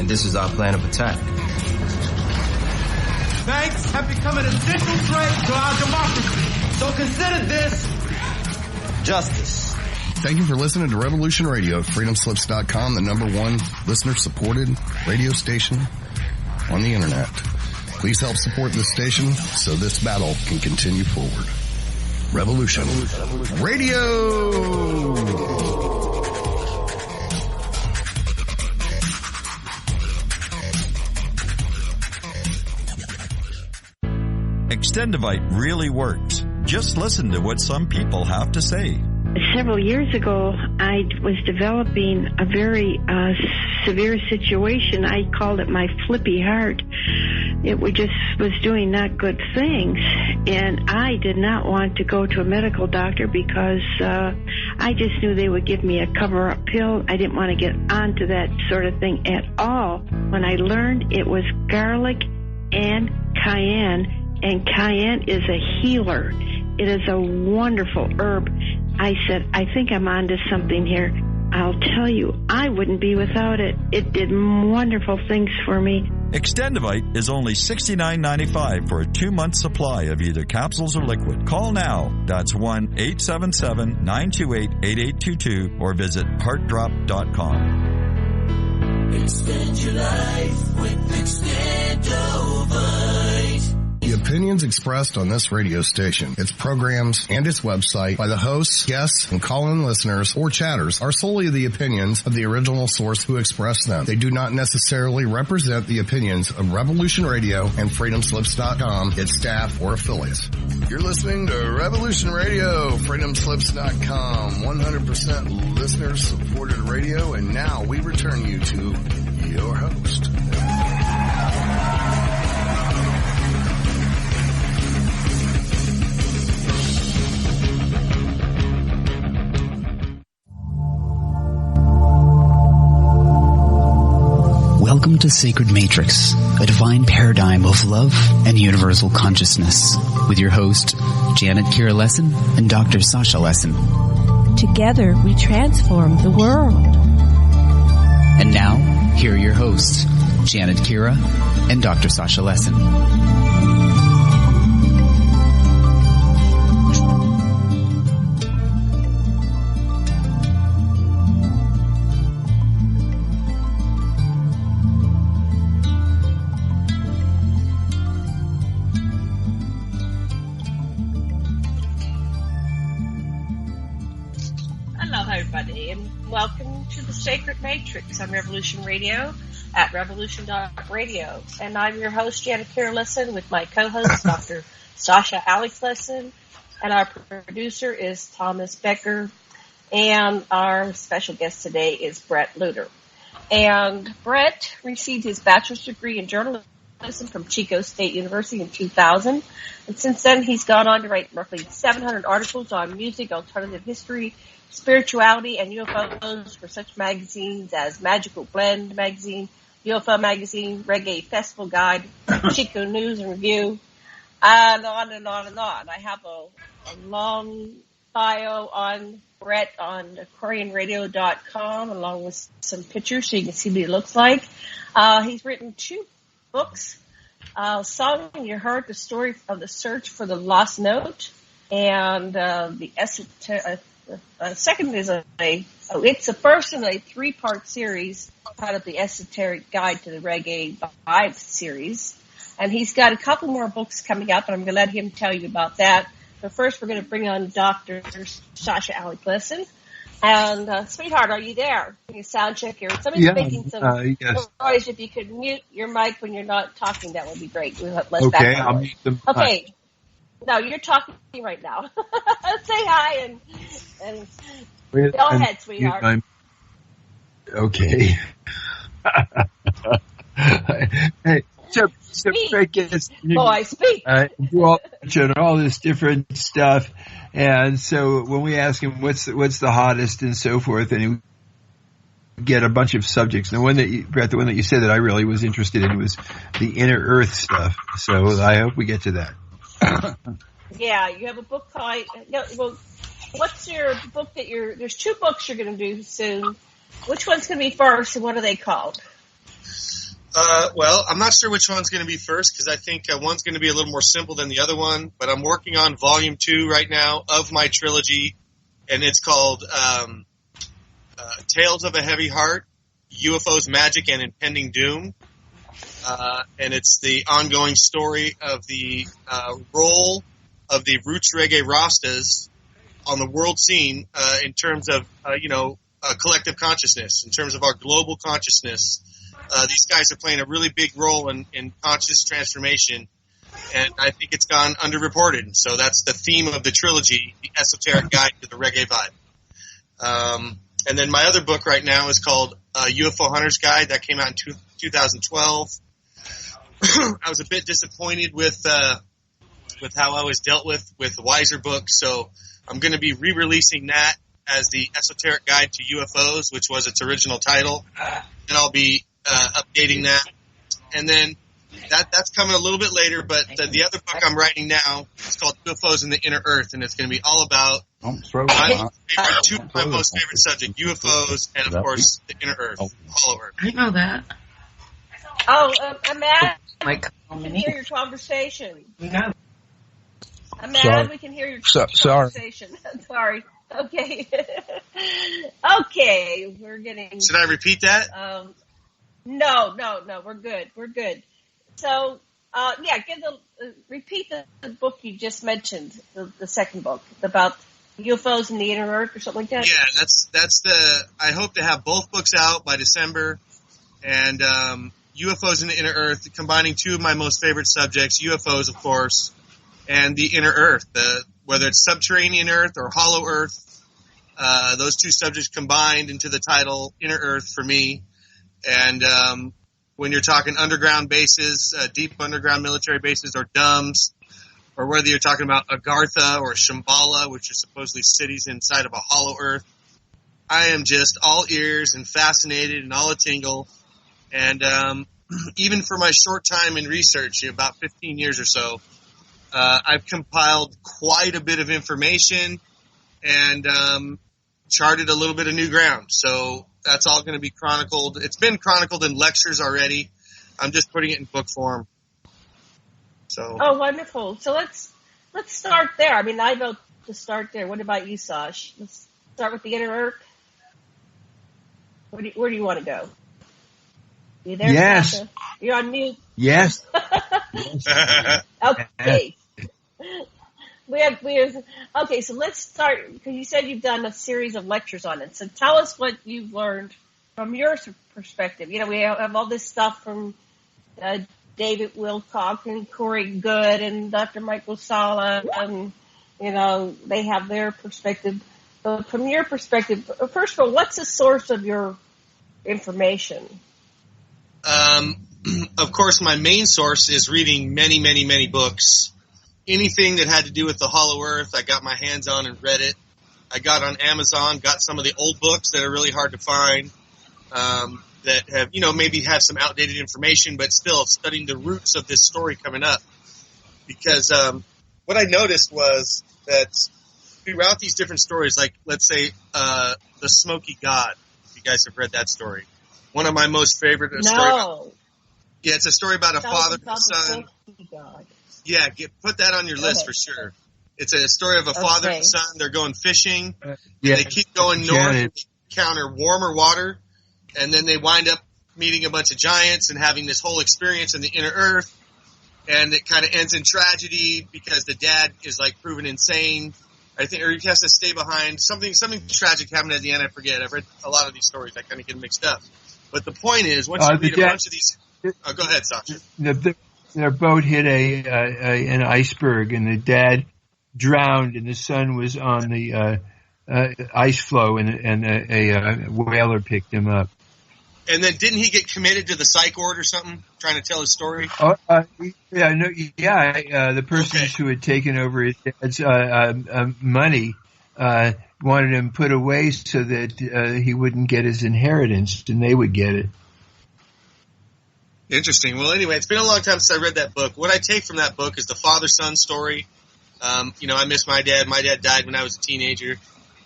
and this is our plan of attack. Banks have become an essential threat to our democracy. So consider this justice. Thank you for listening to Revolution Radio at freedomslips.com, the #1 listener-supported radio station on the internet. Please help support this station so this battle can continue forward. Revolution Radio! Extendivite really works. Just listen to what some people have to say. Several years ago, I was developing a very severe situation. I called it my flippy heart. It was doing not good things, and I did not want to go to a medical doctor because I just knew they would give me a cover-up pill. I didn't want to get onto that sort of thing at all. When I learned it was garlic and cayenne is a healer. It is a wonderful herb. I said, I think I'm onto something here. I'll tell you, I wouldn't be without it. It did wonderful things for me. Extendivite is only $69.95 for a 2-month supply of either capsules or liquid. Call now. That's 1-877-928-8822 or visit heartdrop.com. Extend your life with Extendivite. The opinions expressed on this radio station, its programs, and its website by the hosts, guests, and call-in listeners or chatters are solely the opinions of the original source who expressed them. They do not necessarily represent the opinions of Revolution Radio and freedomslips.com, its staff, or affiliates. You're listening to Revolution Radio, freedomslips.com, 100% listener-supported radio, and now we return you to your host. Welcome to Sacred Matrix, a divine paradigm of love and universal consciousness, with your host, Janet Kira Lessin and Dr. Sasha Lessin. Together, we transform the world. And now, here are your hosts, Janet Kira and Dr. Sasha Lessin. Welcome to the Sacred Matrix on Revolution Radio at revolution.radio. And I'm your host, Janet Kira Lessin, with my co-host, Dr. Sasha Alex Lessin. And our producer is Thomas Becker. And our special guest today is Bret Lueder. And Bret received his bachelor's degree in journalism from Chico State University in 2000. And since then, he's gone on to write roughly 700 articles on music, alternative history, spirituality, and UFOs for such magazines as Magical Blend Magazine, UFO Magazine, Reggae Festival Guide, Chico News and Review, and on and on and on. I have a long bio on Bret on AquarianRadio.com, along with some pictures so you can see what he looks like. He's written 2 books. Song You Heard, the story of the search for the lost note, and the Esoteric. Second is it's the first in a 3-part series out of the Esoteric Guide to the Reggae Vibe series. And he's got a couple more books coming up, and I'm going to let him tell you about that. But first, we're going to bring on Dr. Sasha Alex Lessin. And, sweetheart, are you there? Can you sound check here? Somebody's making some noise. If you could mute your mic when you're not talking, that would be great. We'll have less background I'll mute them. Okay. No, you're talking right now. Say hi and go ahead, sweetheart. Okay. Hey, so Rick is I speak. And all this different stuff, and so when we ask him what's the hottest and so forth, and he get a bunch of subjects. The one that you said that I really was interested in was the inner Earth stuff. So I hope we get to that. Yeah, you have a book called. What's your book that there's 2 books you're going to do soon. Which one's going to be first, and what are they called? Well, I'm not sure which one's going to be first because I think one's going to be a little more simple than the other one. But I'm working on Volume 2 right now of my trilogy, and it's called Tales of a Heavy Heart, UFOs, Magic, and Impending Doom. And it's the ongoing story of the role of the Roots Reggae Rastas on the world scene in terms of, collective consciousness, in terms of our global consciousness. These guys are playing a really big role in conscious transformation, and I think it's gone underreported. So that's the theme of the trilogy, The Esoteric Guide to the Reggae Vibe. And then my other book right now is called UFO Hunter's Guide. That came out in 2012. I was a bit disappointed with how I was dealt with the Weiser book, so I'm going to be re-releasing that as the Esoteric Guide to UFOs, which was its original title, and I'll be updating that. And then that's coming a little bit later, but the other book I'm writing now is called UFOs in the Inner Earth, and it's going to be all about two of my most favorite subjects, UFOs and, of course, the Inner Earth, Hollow Earth. I know that. Oh, Matt, we can hear your conversation. Matt, we can hear your conversation. Sorry. Okay. Okay, we're getting... Should I repeat that? No, we're good. We're good. So, repeat the book you just mentioned, the second book, about UFOs in the Inner Earth or something like that? Yeah, that's I hope to have both books out by December, and UFOs in the Inner Earth, combining two of my most favorite subjects, UFOs, of course, and the Inner Earth, whether it's subterranean Earth or hollow Earth, those two subjects combined into the title Inner Earth for me. And when you're talking underground bases, deep underground military bases, or DUMBs, or whether you're talking about Agartha or Shambhala, which are supposedly cities inside of a hollow Earth, I am just all ears and fascinated and all a tingle. And even for my short time in research, about 15 years or so, I've compiled quite a bit of information and charted a little bit of new ground. So that's all going to be chronicled. It's been chronicled in lectures already. I'm just putting it in book form. So. Oh, wonderful. So let's start there. I mean, I vote to start there. What about you, Sash? Let's start with the Inner Earth. Where do you want to go? You there, yes. Sasha? You're on mute. Yes. Okay. Okay, so let's start, because you said you've done a series of lectures on it. So tell us what you've learned from your perspective. You know, we have all this stuff from David Wilcock and Corey Good and Dr. Michael Sala, and, you know, they have their perspective. But from your perspective, first of all, what's the source of your information? Of course, my main source is reading many, many, many books. Anything that had to do with the Hollow Earth, I got my hands on and read it. I got on Amazon, got some of the old books that are really hard to find, that have, you know, maybe have some outdated information, but still studying the roots of this story coming up. Because what I noticed was that throughout these different stories, like, let's say, The Smoky God, if you guys have read that story. One of my most favorite stories. Yeah, it's a story about a father and son. Yeah, put that on your list for sure. It's a story of a father and son. They're going fishing. Yeah. They keep going north. They encounter warmer water. And then they wind up meeting a bunch of giants and having this whole experience in the Inner Earth. And it kind of ends in tragedy because the dad is, like, proven insane. I think, or he has to stay behind. Something tragic happened at the end. I forget. I've read a lot of these stories. I kind of get mixed up. But the point is, once you read a bunch of these... go ahead, Sasha. Their boat hit an iceberg, and the dad drowned, and the son was on the ice floe, and a whaler picked him up. And then didn't he get committed to the psych ward or something, trying to tell his story? The persons who had taken over his dad's money wanted him put away so that he wouldn't get his inheritance, and they would get it. Interesting. Well, anyway, it's been a long time since I read that book. What I take from that book is the father-son story. You know, I miss my dad. My dad died when I was a teenager.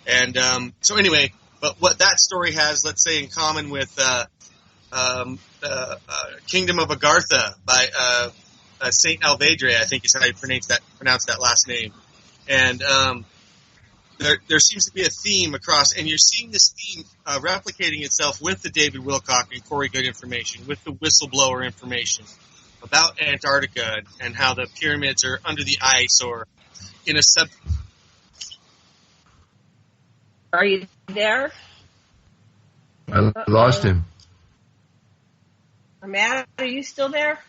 And so anyway, but what that story has, let's say, in common with Kingdom of Agartha by Saint Alvedre, I think is how you pronounce that last name. And there seems to be a theme across, and you're seeing this theme replicating itself with the David Wilcock and Corey Good information, with the whistleblower information about Antarctica and how the pyramids are under the ice or in a sub. Are you there? I lost him. Matt, are you still there?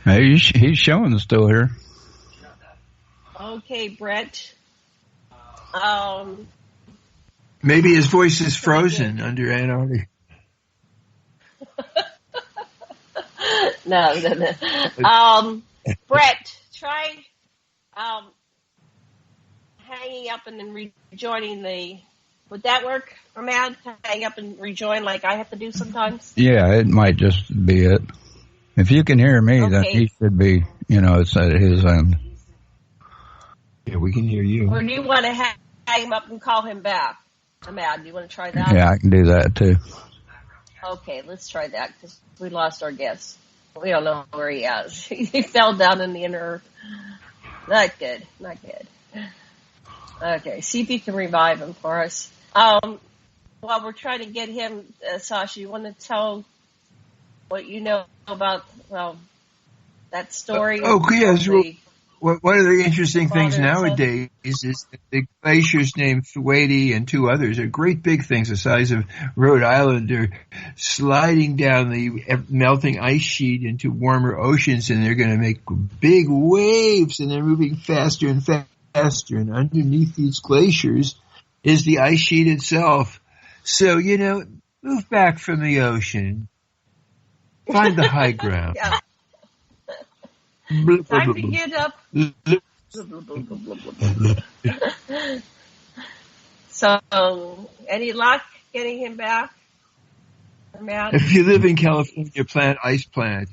Hey, he's showing still here. Okay, Bret. Maybe his voice is frozen under Antarctica. No. Bret, try hanging up and then rejoining the. Would that work, Matt? Hang up and rejoin like I have to do sometimes? Yeah, it might just be it. If you can hear me, then he should be, it's at his end. Yeah, we can hear you. Or do you want to hang him up and call him back? Matt, do you want to try that? Yeah, I can do that too. Okay, let's try that because we lost our guest. We don't know where he is. He fell down in the inner earth. Not good. Okay, see if you can revive him for us. While we're trying to get him, Sasha, you want to tell what you know about that story? Yes. One of the interesting things nowadays is that the glaciers named Thwaites and two others are great big things the size of Rhode Island. They're sliding down the melting ice sheet into warmer oceans, and they're going to make big waves, and they're moving faster and faster. And underneath these glaciers is the ice sheet itself. So, move back from the ocean. Find the high ground. Yeah. Time to get up. So, any luck getting him back? If you live in California, plant ice plant.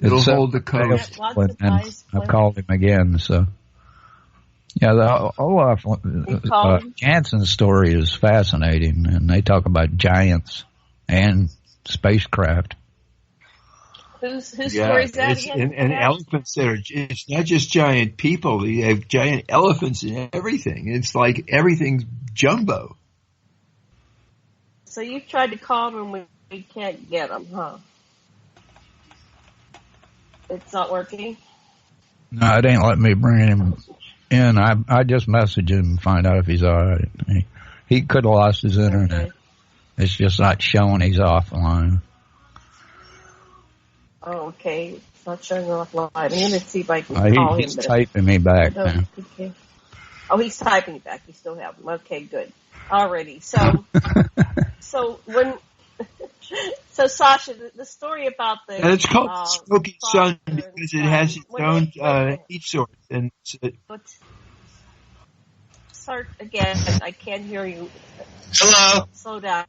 It'll hold the coast. I've called him again, so. Yeah, the Olaf Jansen's story is fascinating, and they talk about giants and spacecraft. Whose story is that again? And elephants it's not just giant people. They have giant elephants and everything. It's like everything's jumbo. So you've tried to call him and we can't get him, huh? It's not working? No, it ain't letting me bring him in. I just messaged him and find out if he's all right. He could have lost his internet. Okay. It's just not showing he's offline. Oh, okay. It's not showing offline. I'm going to see if I can call him. He's typing me back now. Okay. Oh, he's typing back. You still have him. Okay, good. Alrighty. So Sasha, the story about the... And it's called Smoky Sun because it has its own heat source. And start again. I can't hear you. Hello. Slow down.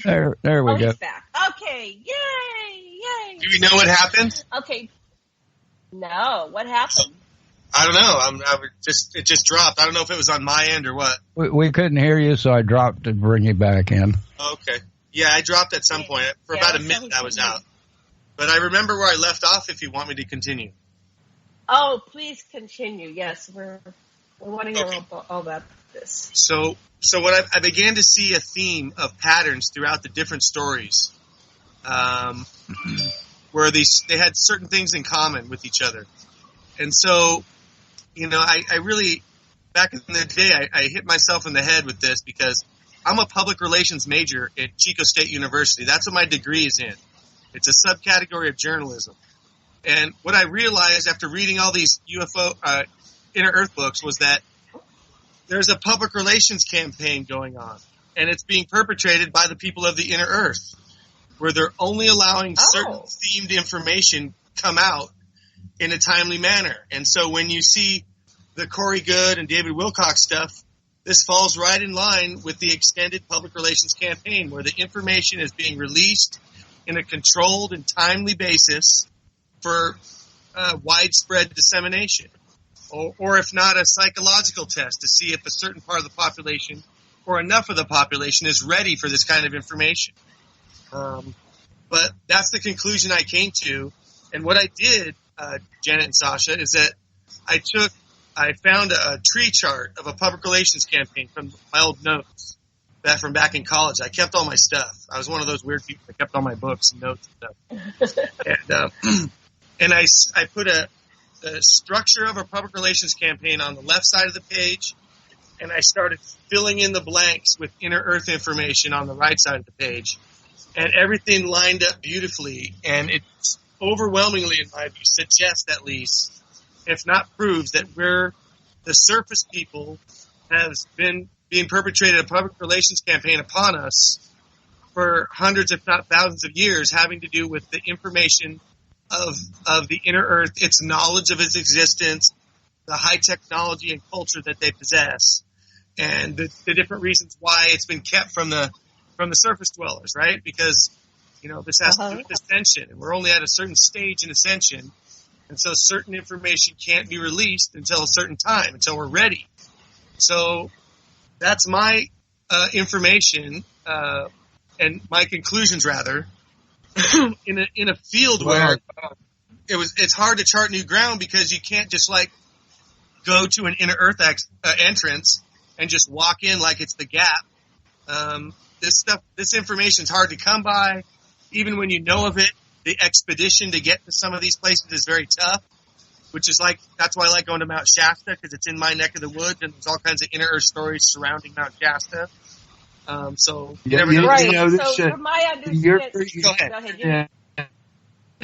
There we go. He's back. Okay. Yay. Do we know what happened? Okay. No. What happened? I don't know. It just dropped. I don't know if it was on my end or what. We couldn't hear you, so I dropped to bring you back in. Okay. Yeah, I dropped at some point. For about a minute I was out. But I remember where I left off if you want me to continue. Oh, please continue. Yes, we're wanting to hear all about this. So what I began to see a theme of patterns throughout the different stories, where they had certain things in common with each other. And so, I really, back in the day, I hit myself in the head with this because I'm a public relations major at Chico State University. That's what my degree is in. It's a subcategory of journalism. And what I realized after reading all these UFO, Inner Earth books was that there's a public relations campaign going on. And it's being perpetrated by the people of the Inner Earth, where they're only allowing certain themed information come out in a timely manner. And so when you see the Corey Good and David Wilcock stuff, this falls right in line with the extended public relations campaign, where the information is being released in a controlled and timely basis for widespread dissemination. Or if not, a psychological test to see if a certain part of the population or enough of the population is ready for this kind of information. But But that's the conclusion I came to. And what I did, Janet and Sasha, is that I found a tree chart of a public relations campaign from my old notes from back in college. I kept all my stuff. I was one of those weird people that kept all my books and notes and stuff. And I put the structure of a public relations campaign on the left side of the page, and I started filling in the blanks with inner earth information on the right side of the page. And everything lined up beautifully, and it's overwhelmingly, in my view, suggests at least, if not proves, that the surface people has been being perpetrated a public relations campaign upon us for hundreds, if not thousands of years, having to do with the information of the inner earth, its knowledge of its existence, the high technology and culture that they possess, and the different reasons why it's been kept from the surface dwellers, right? Because, this has to do with ascension, and we're only at a certain stage in ascension, and so certain information can't be released until a certain time, until we're ready. So that's my information and my conclusions, rather, in a field where it's hard to chart new ground because you can't just go to an inner earth entrance and just walk in like it's the Gap. This information is hard to come by. Even when you know of it, the expedition to get to some of these places is very tough, which is that's why I like going to Mount Shasta, because it's in my neck of the woods and there's all kinds of inner earth stories surrounding Mount Shasta. So from my understanding, go ahead.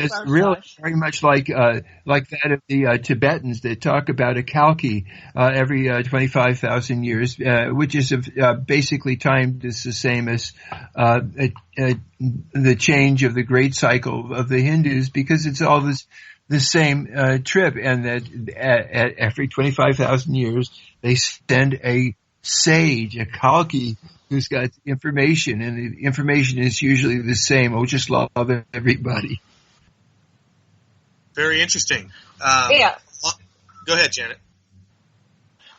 It's really very much like that of the Tibetans that talk about a Kalki every 25,000 years, which is basically timed as the same as the change of the great cycle of the Hindus, because it's all the same trip, and that at every 25,000 years they send a sage, a Kalki, who's got information, and the information is usually the same. Oh, just love everybody. Very interesting. Yeah. Go ahead, Janet.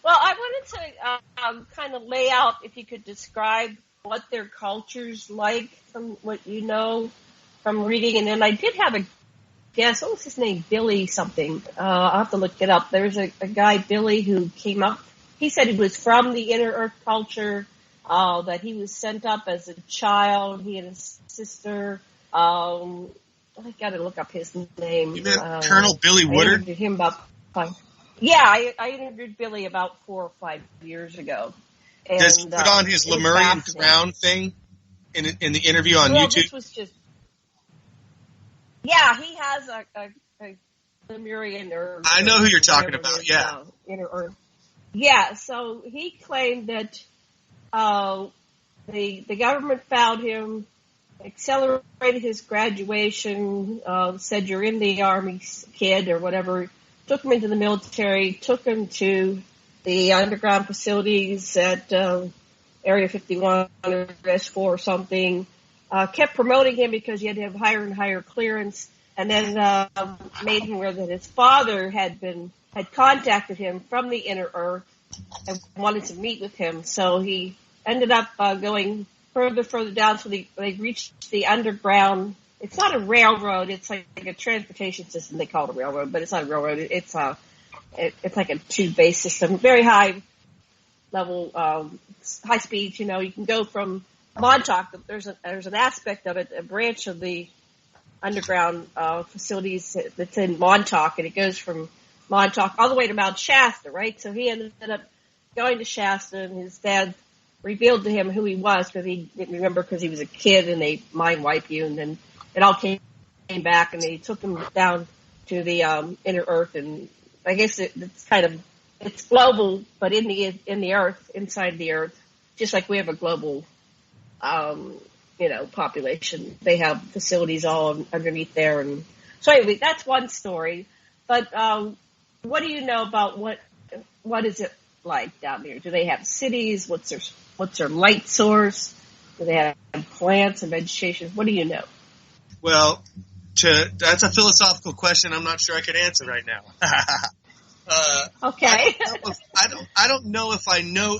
Well, I wanted to kind of lay out, if you could describe what their culture's like from what you know from reading. And then I did have a guess. What was his name? Billy something. I'll have to look it up. There's a guy, Billy, who came up. He said he was from the inner earth culture, that he was sent up as a child. He and his sister. I got to look up his name. You meant Colonel Billy Woodard? I interviewed him about 5. Yeah, I interviewed Billy about 4 or 5 years ago. And, does he put on his Lemurian crown thing in the interview on YouTube? This was just. Yeah, he has a Lemurian or. I know who you're talking about. Yeah. Yeah. So he claimed that the government found him, accelerated his graduation, said you're in the Army, kid, or whatever, took him into the military, took him to the underground facilities at Area 51 or S4 or something, kept promoting him because he had to have higher and higher clearance, and then made him aware that his father had contacted him from the inner earth and wanted to meet with him. So he ended up going further down, so they reached the underground. It's not a railroad. It's like a transportation system. They call it a railroad, but it's not a railroad. It's like a tube-based system, very high level, high speed. You can go from Montauk. There's an aspect of it, a branch of the underground facilities that's in Montauk, and it goes from Montauk all the way to Mount Shasta, right? So he ended up going to Shasta, and his dad revealed to him who he was, because he didn't remember because he was a kid, and they mind wipe you, and then it all came back, and they took him down to the inner earth, and I guess it's global, but in the earth, inside the earth, just like we have a global population. They have facilities all underneath there, and so anyway, that's one story. But what do you know about what is it like down there? Do they have cities? What's their light source? Do they have plants and vegetation? What do you know? Well, that's a philosophical question I'm not sure I could answer right now. Okay. I don't know if I know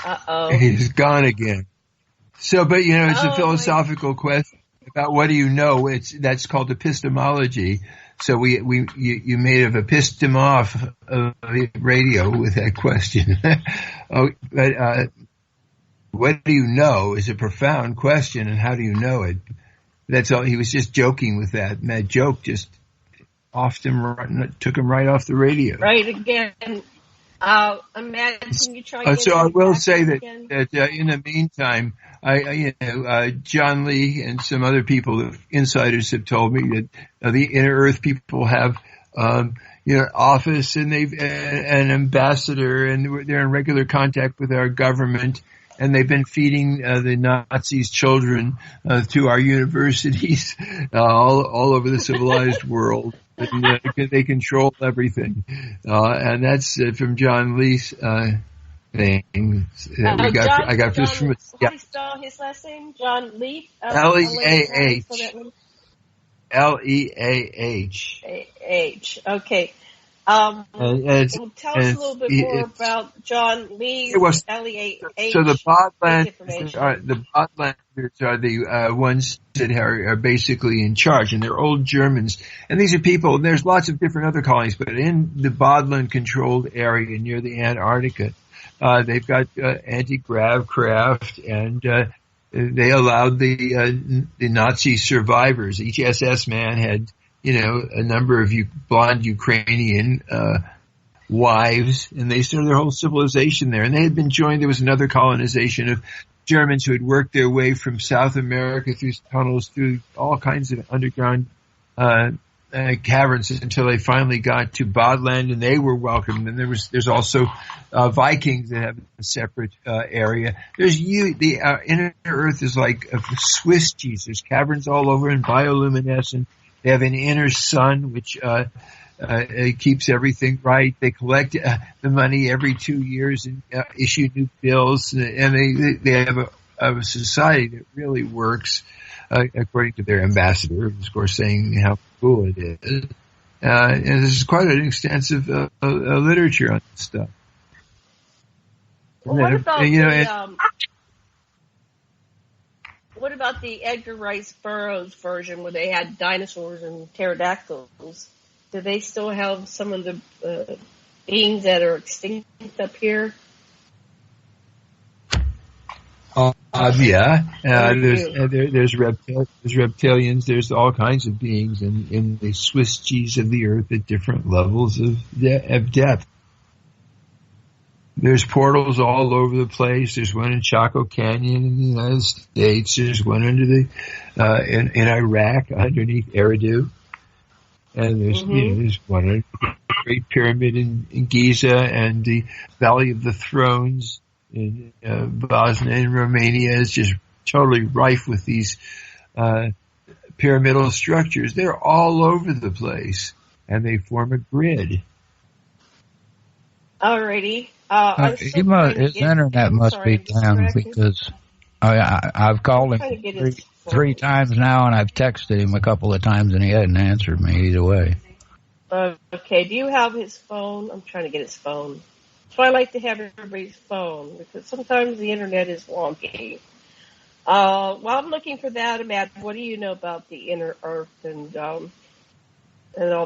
Uh-oh. He's gone again. So, but it's a philosophical question about what do you know? That's called epistemology. So you made of epistemoph of radio with that question. But what do you know is a profound question, and how do you know it? That's all. He was just joking with that, and that joke just took him right off the radio. Right again. Imagine you try. So I will say that in the meantime, John Lee and some other people, insiders, have told me that the Inner Earth people have, office, and they've an ambassador, and they're in regular contact with our government, and they've been feeding the Nazis children to our universities all over the civilized world. And, they control everything, and that's from John Lee's thing. I got this from. How do you spell his last name? John Lee. Leah. Leah. Okay. Tell us a little bit more about John Lee. Leah. So the Botlanders are the ones that are basically in charge, and they're old Germans. And these are people, and there's lots of different other colonies, but in the Bodland-controlled area near the Antarctica, they've got anti-grav craft, and they allowed the Nazi survivors. Each SS man had a number of blonde Ukrainian wives, and they started their whole civilization there. And they had been joined. There was another colonization of Germans who had worked their way from South America through tunnels, through all kinds of underground caverns until they finally got to Bodland, and they were welcomed. And there's also Vikings that have a separate area. The Inner Earth is like a Swiss cheese. There's caverns all over and bioluminescent. They have an inner sun, which keeps everything right. They collect the money every 2 years and issue new bills. And they have a society that really works, according to their ambassador, of course, saying how cool it is. And there's quite an extensive literature on this stuff. Well, what about the Edgar Rice Burroughs version where they had dinosaurs and pterodactyls? Do they still have some of the beings that are extinct up here? Yeah. There's reptilians. There's all kinds of beings in the Swiss cheese of the earth at different levels of depth. There's portals all over the place. There's one in Chaco Canyon in the United States. There's one under in Iraq underneath Eridu. And there's one in the Great Pyramid in Giza, and the Valley of the Thrones in Bosnia and Romania is just totally rife with these pyramidal structures. They're all over the place, and they form a grid. Alrighty. His internet must be down because I've called him three times now, and I've texted him a couple of times, and he hadn't answered me either way. Okay, do you have his phone? I'm trying to get his phone. So I like to have everybody's phone because sometimes the internet is wonky. While I'm looking for that, Matt, what do you know about the Inner Earth and all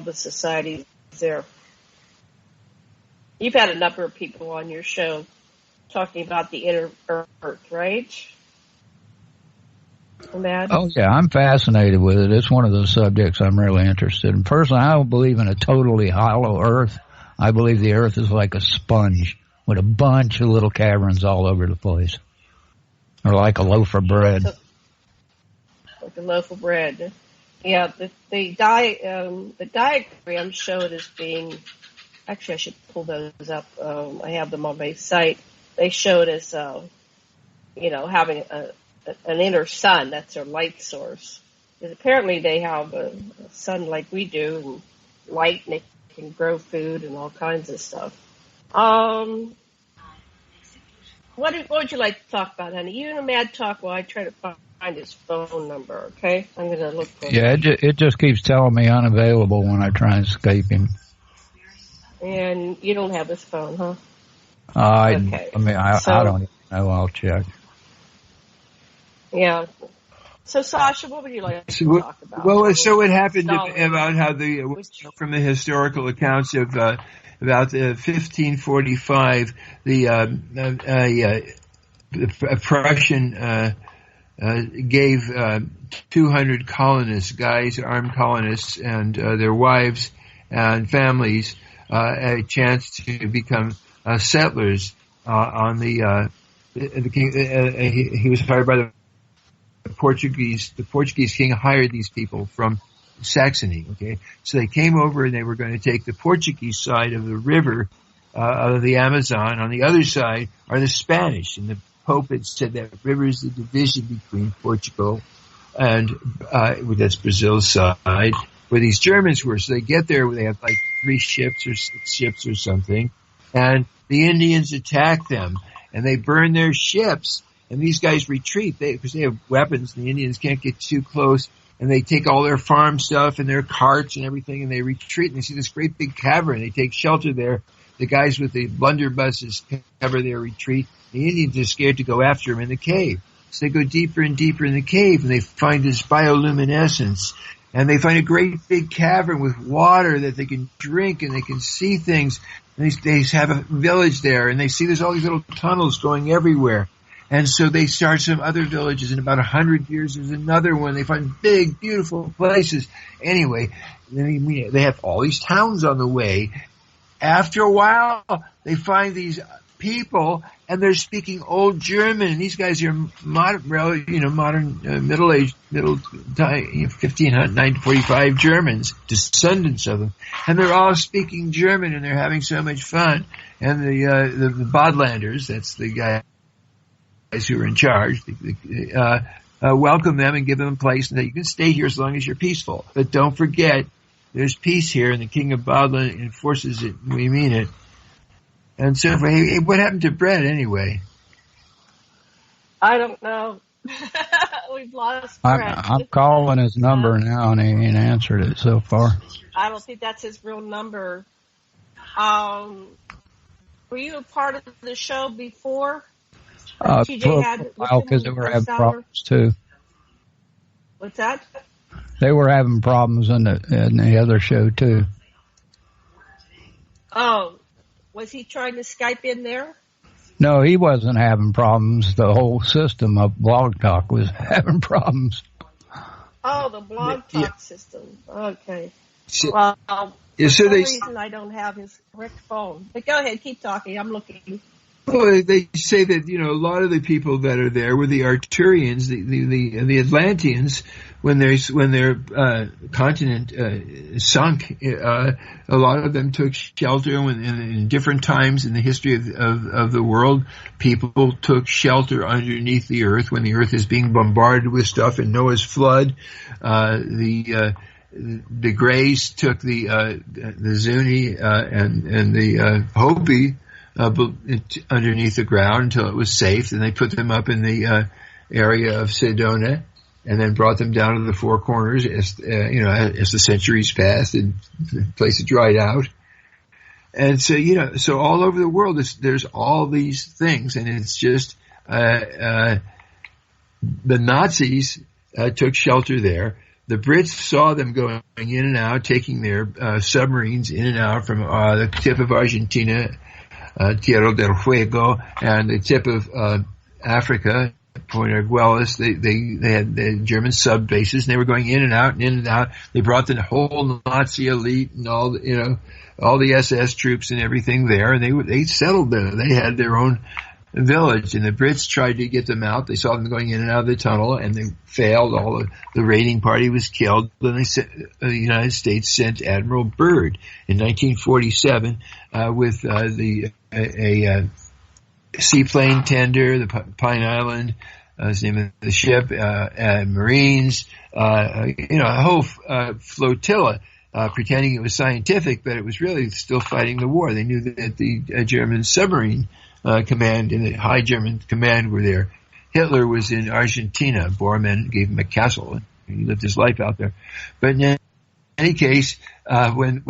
the societies there? You've had a number of people on your show talking about the Inner Earth, right? Matt? Oh, yeah, I'm fascinated with it. It's one of those subjects I'm really interested in. Personally, I don't believe in a totally hollow Earth. I believe the Earth is like a sponge with a bunch of little caverns all over the place. Or like a loaf of bread. Like a loaf of bread. Yeah, the diagrams show it as being... Actually, I should pull those up. I have them on my site. They show it as, having an inner sun. That's their light source. Because apparently they have a sun like we do, and light, and they can grow food and all kinds of stuff. What would you like to talk about, honey? You and a Mad Talk while I try to find his phone number, okay? I'm going to look for it. Yeah, it just keeps telling me unavailable when I try and escape him. And you don't have his phone, huh? I don't even know. I'll check. Yeah. So, Sasha, what would you like to talk about? Well, so it happened about how from the historical accounts of about 1545, the Prussian gave 200 colonists, guys, armed colonists, and their wives and families a chance to become settlers on the king. He was hired by the Portuguese. The Portuguese king hired these people from Saxony. Okay, so they came over and they were going to take the Portuguese side of the river of the Amazon. On the other side are the Spanish, and the Pope had said that river is the division between Portugal and that's Brazil's side, where these Germans were. So they get there, they have like 3 ships or 6 ships or something, and the Indians attack them, and they burn their ships, and these guys retreat because they have weapons. The Indians can't get too close, and they take all their farm stuff and their carts and everything, and they retreat, and they see this great big cavern. They take shelter there. The guys with the blunderbusses cover their retreat. The Indians are scared to go after them in the cave. So they go deeper and deeper in the cave, and they find this bioluminescence. And they find a great big cavern with water that they can drink, and they can see things. And they have a village there, and they see there's all these little tunnels going everywhere. And so they start some other villages. In about 100 years, there's another one. They find big, beautiful places. Anyway, they have all these towns on the way. After a while, they find these people, and they're speaking old German. And these guys are modern, middle-aged, 1945 Germans, descendants of them, and they're all speaking German, and they're having so much fun. And the Bodlanders, that's the guys who are in charge, welcome them and give them a place, and that you can stay here as long as you're peaceful. But don't forget, there's peace here, and the King of Bodland enforces it. We mean it. And so, hey, what happened to Bret anyway? I don't know. We've lost Bret. I'm calling his number now, and he ain't answered it so far. I don't think that's his real number. Were you a part of the show before? TJ had because they were having problems too. What's that? They were having problems in the other show too. Oh, was he trying to Skype in there? No, he wasn't having problems. The whole system of Blog Talk was having problems. Oh, the Blog Talk system. Okay. So, for some reason I don't have his correct phone. But go ahead, keep talking. I'm looking. Well, they say that, a lot of the people that are there were the Arturians, the Atlanteans, when their continent sunk. A lot of them took shelter in different times in the history of the world. People took shelter underneath the earth when the earth is being bombarded with stuff in Noah's flood. The Greys took the Zuni and the Hopi underneath the ground until it was safe. Then they put them up in the area of Sedona, and then brought them down to the Four Corners as the centuries passed and the place had dried out. And so so all over the world there's all these things, and it's just the Nazis took shelter there. The Brits saw them going in and out, taking their submarines in and out from the tip of Argentina, Tierra del Fuego, and the tip of Africa, Point Arguelles. They had the German sub bases, and they were going in and out and in and out. They brought the whole Nazi elite and all the SS troops and everything there, and they settled there. They had their own village, and the Brits tried to get them out. They saw them going in and out of the tunnel, and they failed. All the raiding party was killed. Then the United States sent Admiral Byrd in 1947 with a seaplane tender, the Pine Island, is the name of the ship, Marines, a whole flotilla, pretending it was scientific, but it was really still fighting the war. They knew that the German submarine command and the high German command were there. Hitler was in Argentina. Bormann gave him a castle, and he lived his life out there. But in any case, when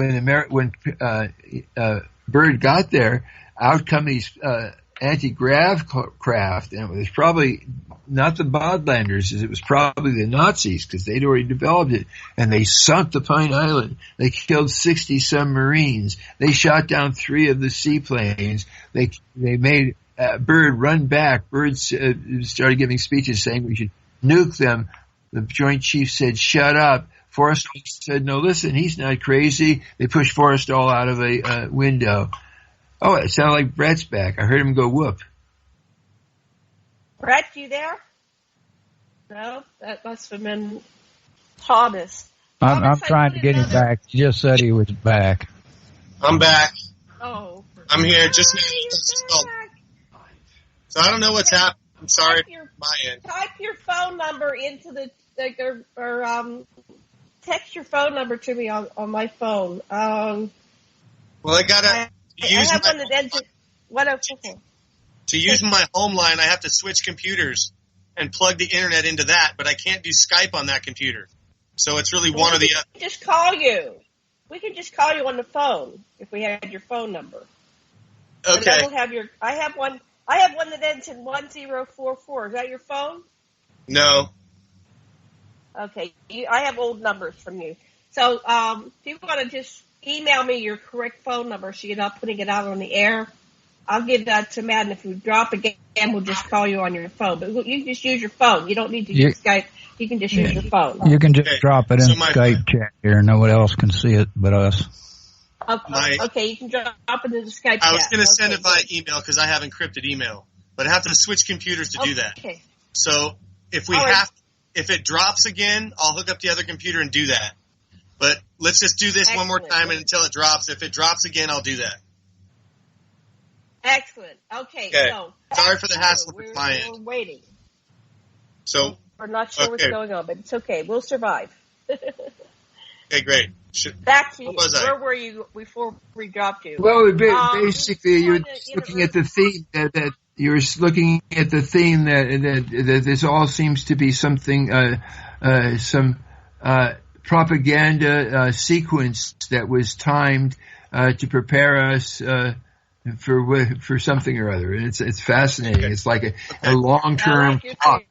Byrd got there, out come these anti-grav craft, and it was probably not the Bodlanders, it was probably the Nazis, because they'd already developed it, and they sunk the Pine Island. They killed 60 submarines. They shot down 3 of the seaplanes. They made Byrd run back. Byrd started giving speeches saying we should nuke them. The Joint Chiefs said, shut up. Forrestal said, no, listen, he's not crazy. They pushed Forrestal out of a window. Oh, it sounded like Bret's back. I heard him go whoop. Bret, you there? No, that must have been Thomas. I'm trying to get him back. He just said he was back. I'm back. Oh. I'm here. Just now. So I don't know what's happening. I'm sorry. My end. Type your phone number into the text your phone number to me on my phone. Well, I gotta use I have one that ends at 104. To use my home line, I have to switch computers and plug the internet into that, but I can't do Skype on that computer. So it's really one or the other. We can just call you. We can just call you on the phone if we had your phone number. Okay. And I have one that ends in 1044. Is that your phone? No. Okay. I have old numbers from you. So if you want to just email me your correct phone number so you're not putting it out on the air, I'll give that to Matt, and if you drop again, we'll just call you on your phone. But you can just use your phone. You don't need to use Skype. You can just use your phone. You can just drop it in Skype chat here. No one else can see it but us. Okay, you can drop it in the Skype chat. I was going to send it via email because I have encrypted email, but I have to switch computers to do that. Okay. So if it drops again, I'll hook up the other computer and do that. But let's just do this one more time until it drops. If it drops again, I'll do that. Excellent. Okay. So sorry for the hassle with my end. We're waiting. So we're not sure what's going on, but it's okay. We'll survive. Okay, great. Back to you. Where were you before we dropped you? Well, basically, you were looking at the theme that you were looking at the theme that this all seems to be something, some propaganda sequence that was timed to prepare us for something or other. And it's fascinating. Okay. It's like a long-term plot.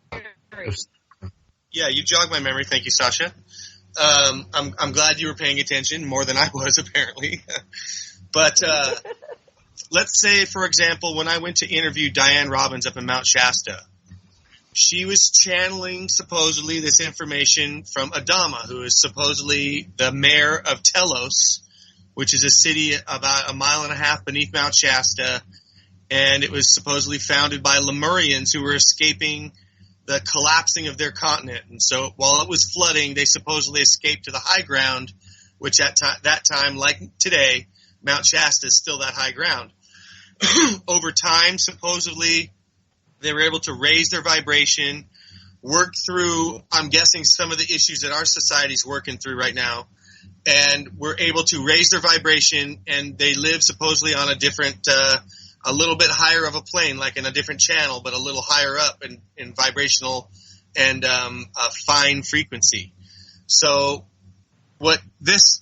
Yeah, you jogged my memory. Thank you, Sasha. I'm glad you were paying attention more than I was, apparently. But let's say, for example, when I went to interview Diane Robbins up in Mount Shasta, she was channeling supposedly this information from Adama, who is supposedly the mayor of Telos, which is a city about 1.5 miles beneath Mount Shasta, and it was supposedly founded by Lemurians who were escaping the collapsing of their continent. And so while it was flooding, they supposedly escaped to the high ground, which at that time, like today, Mount Shasta is still that high ground. Over time, supposedly, they were able to raise their vibration, work through, I'm guessing, some of the issues that our society's working through right now, and were able to raise their vibration, and they live supposedly on a different, a little bit higher of a plane, like in a different channel, but a little higher up in vibrational and a fine frequency. So what this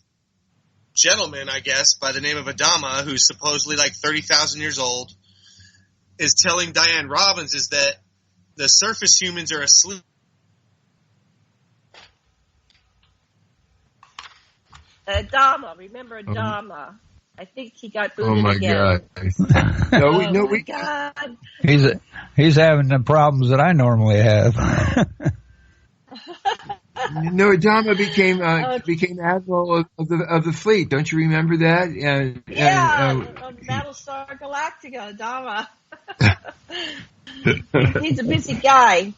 gentleman, I guess, by the name of Adama, who's supposedly like 30,000 years old, is telling Diane Robbins is that the surface humans are asleep. Adama, remember Adama? I think he got booted again. Oh my God! He's having the problems that I normally have. No, Adama became admiral of the fleet. Don't you remember that? Battlestar Galactica, Adama. He's a busy guy.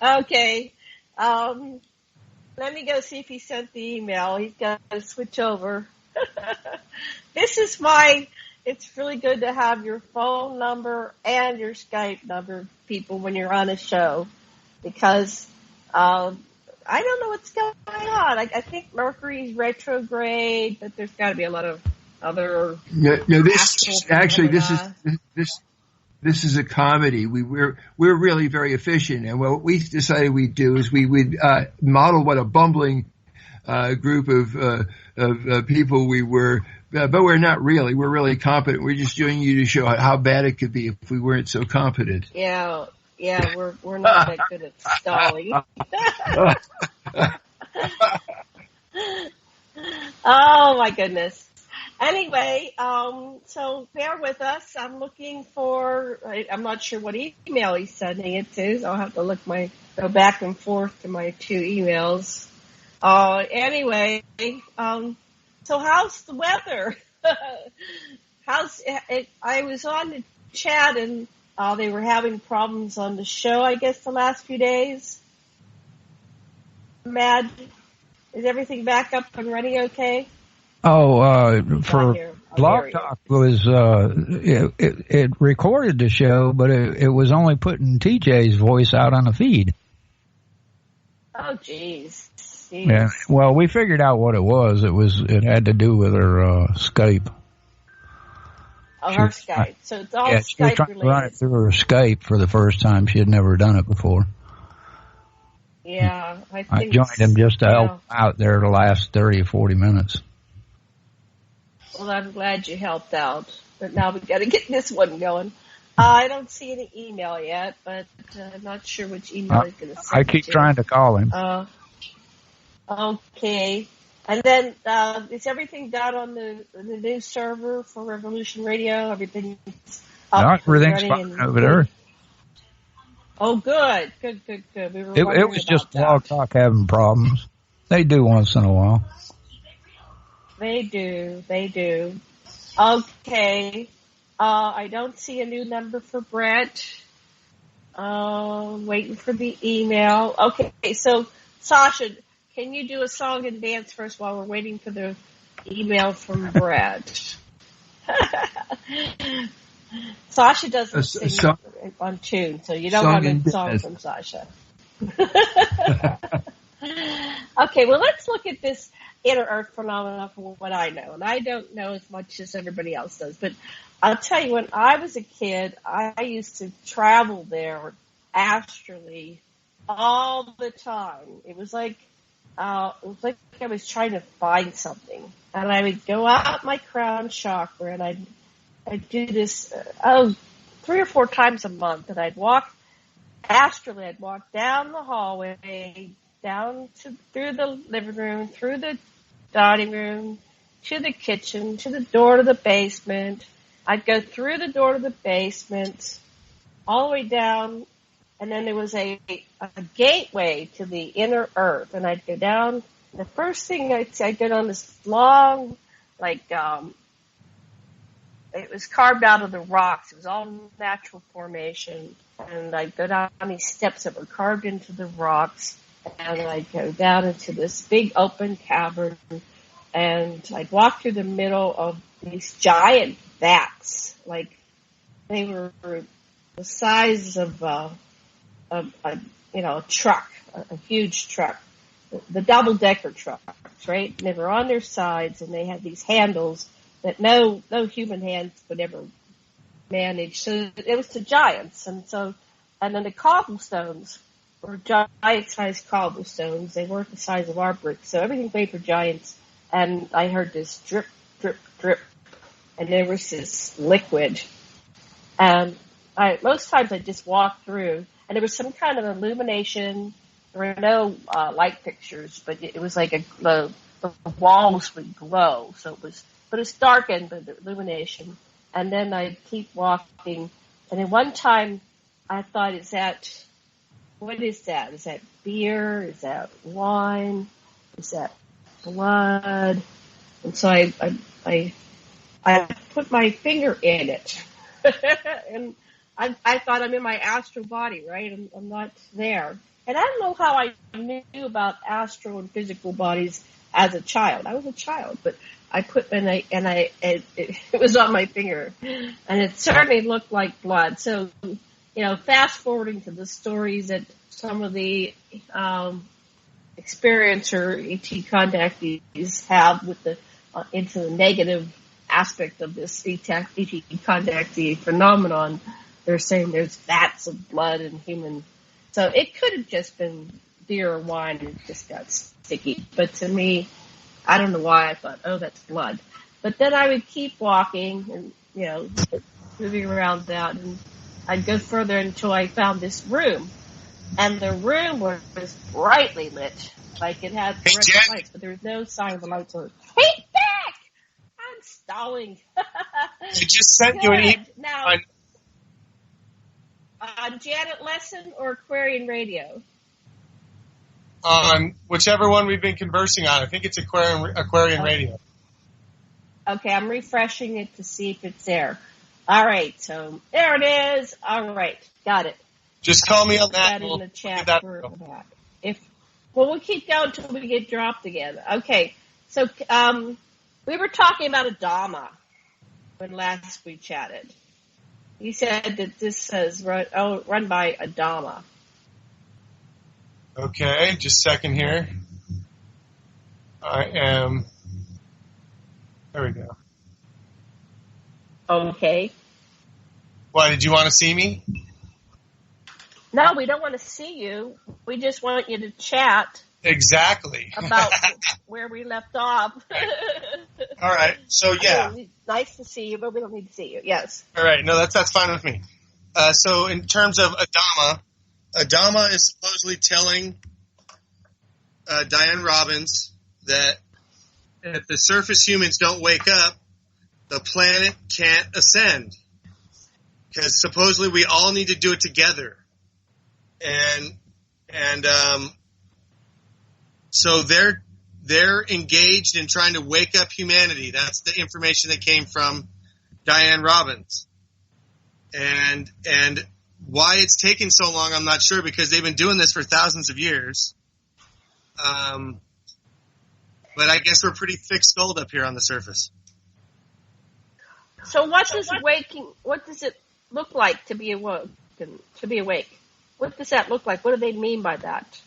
Okay. Let me go see if he sent the email. He's got to switch over. It's really good to have your phone number and your Skype number, people, when you're on a show, because I don't know what's going on. I think Mercury's retrograde, but there's got to be a lot of other. No, this is a comedy. We're really very efficient, and what we decided we'd do is we would model what a bumbling group of people we were but we're not really. We're really competent. We're just doing you to show how bad it could be if we weren't so competent. Yeah, we're not that good at stalling. Oh my goodness. Anyway, so bear with us. I'm looking for, I'm not sure what email he's sending it to, so I'll have to go back and forth to my 2 emails. Anyway, so how's the weather? I was on the chat and they were having problems on the show, I guess, the last few days. Mad, is everything back up and running okay? For Blog Talk was, it recorded the show, but it was only putting TJ's voice out on the feed. Oh, jeez. Yeah. Well, we figured out what it was. It had to do with her, Skype. Oh, her Skype. So it's all Skype she was trying related. to run it through her Skype for the first time. She had never done it before. Yeah, I joined him just to help out there the last 30 or 40 minutes. Well, I'm glad you helped out, but now we've got to get this one going. I don't see any email yet, but I'm not sure which email he's going to send. I keep trying to call him. Okay. And then, is everything done on the new server for Revolution Radio? Everything's up. Everything's fine over there. Oh, good. Good. We were it was just Blog Talk having problems. They do once in a while. They do. Okay. I don't see a new number for Bret. Waiting for the email. Okay, so Sasha, can you do a song and dance first while we're waiting for the email from Bret? Sasha doesn't sing on tune, so you don't want a song from Sasha. Okay, well, let's look at this inner Earth phenomenon for what I know. And I don't know as much as everybody else does. But I'll tell you, when I was a kid, I used to travel there astrally all the time. It was like I was trying to find something. And I would go out my crown chakra, and I'd do this 3 or 4 times a month. And I'd walk astrally. I'd walk down the hallway, through the living room, through the dining room, to the kitchen, to the door to the basement. I'd go through the door to the basement, all the way down, and then there was a gateway to the inner Earth, and I'd go down. The first thing I'd go down this long, it was carved out of the rocks. It was all natural formation, and I'd go down these steps that were carved into the rocks, and I'd go down into this big open cavern, and I'd walk through the middle of these giant vats. Like, they were the size of a truck, a huge truck, the double-decker trucks, right? And they were on their sides, and they had these handles that no human hands would ever manage. So it was the giants, and then the cobblestones were giant-sized cobblestones. They weren't the size of our bricks, so everything made for giants. And I heard this drip, drip, drip, and there was this liquid. And most times I just walked through, and there was some kind of illumination. There were no light fixtures, but it was like the walls would glow. But it's darkened by the illumination. And then I'd keep walking, and then one time I thought, what is that? Is that beer? Is that wine? Is that blood? And so I put my finger in it. And I thought I'm in my astral body, right? I'm not there. And I don't know how I knew about astral and physical bodies as a child. I was a child, but I put, it was on my finger. And it certainly looked like blood. So, fast forwarding to the stories that some of the experiencer ET contactees have with into the negative aspect of this ET contactee phenomenon, they're saying there's vats of blood in human. So it could have just been beer or wine and it just got sticky. But to me, I don't know why I thought, oh, that's blood. But then I would keep walking and, you know, moving around that, and I'd go further until I found this room. And the room was brightly lit. Like it had lights, but there was no sign of the lights on. Hey, back! I'm stalling. I just sent you an email. Now, on Janet Lessin or Aquarian Radio? On whichever one we've been conversing on. I think it's Aquarian Radio. Okay, I'm refreshing it to see if it's there. All right, so there it is. All right, got it. Just call me on that. In the chat for that. We'll keep going until we get dropped again. Okay, so we were talking about Adama when last we chatted. You said that this is run by Adama. Okay, just a second here. There we go. Okay. Why, did you want to see me? No, we don't want to see you. We just want you to chat. Exactly. About where we left off. All right. So, yeah. Nice to see you, but we don't need to see you. Yes. All right. No, that's fine with me. So in terms of Adama is supposedly telling Diane Robbins that if the surface humans don't wake up, the planet can't ascend. Because supposedly we all need to do it together. And so they're engaged in trying to wake up humanity. That's the information that came from Diane Robbins. And why it's taken so long, I'm not sure, because they've been doing this for thousands of years. But I guess we're pretty thick-skulled up here on the surface. So what does it look like to be awoke and to be awake? What does that look like? What do they mean by that?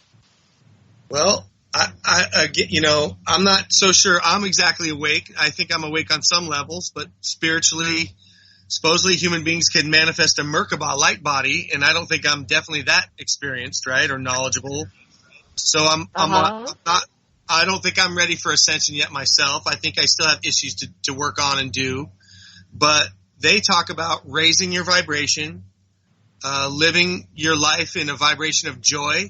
Well, I'm not so sure I'm exactly awake. I think I'm awake on some levels, but spiritually, supposedly human beings can manifest a Merkaba light body, and I don't think I'm definitely that experienced, right, or knowledgeable. So I don't think I'm ready for ascension yet myself. I think I still have issues to work on and do. But they talk about raising your vibration, living your life in a vibration of joy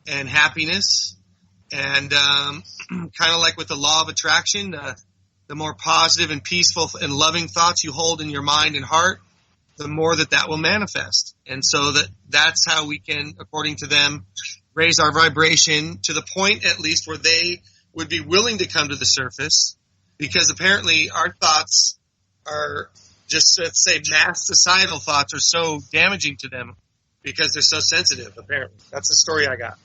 and happiness, and kind of like with the law of attraction, the more positive and peaceful and loving thoughts you hold in your mind and heart, the more that will manifest. And so that's how we can, according to them, raise our vibration to the point at least where they would be willing to come to the surface, because apparently our thoughts are just, let's say, mass societal thoughts are so damaging to them because they're so sensitive, apparently. That's the story I got.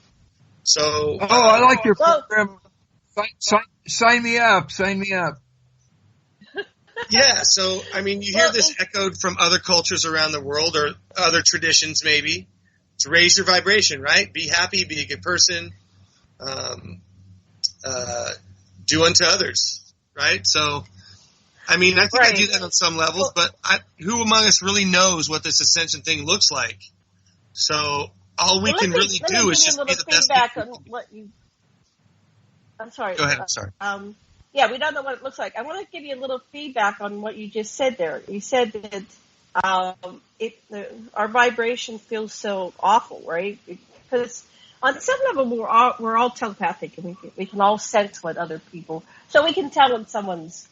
So, I like your program. Sign me up. Yeah, so, I mean, you hear this echoed from other cultures around the world, or other traditions maybe, to raise your vibration, right? Be happy, be a good person, do unto others, right? So, I mean, I think I do that on some levels, but who among us really knows what this ascension thing looks like? So all we can really do is just be the best. I'm sorry. Go ahead. I'm sorry. Yeah, we don't know what it looks like. I want to give you a little feedback on what you just said there. You said that our vibration feels so awful, right? Because on some level we're all telepathic, and we can all sense what other people. So we can tell when someone's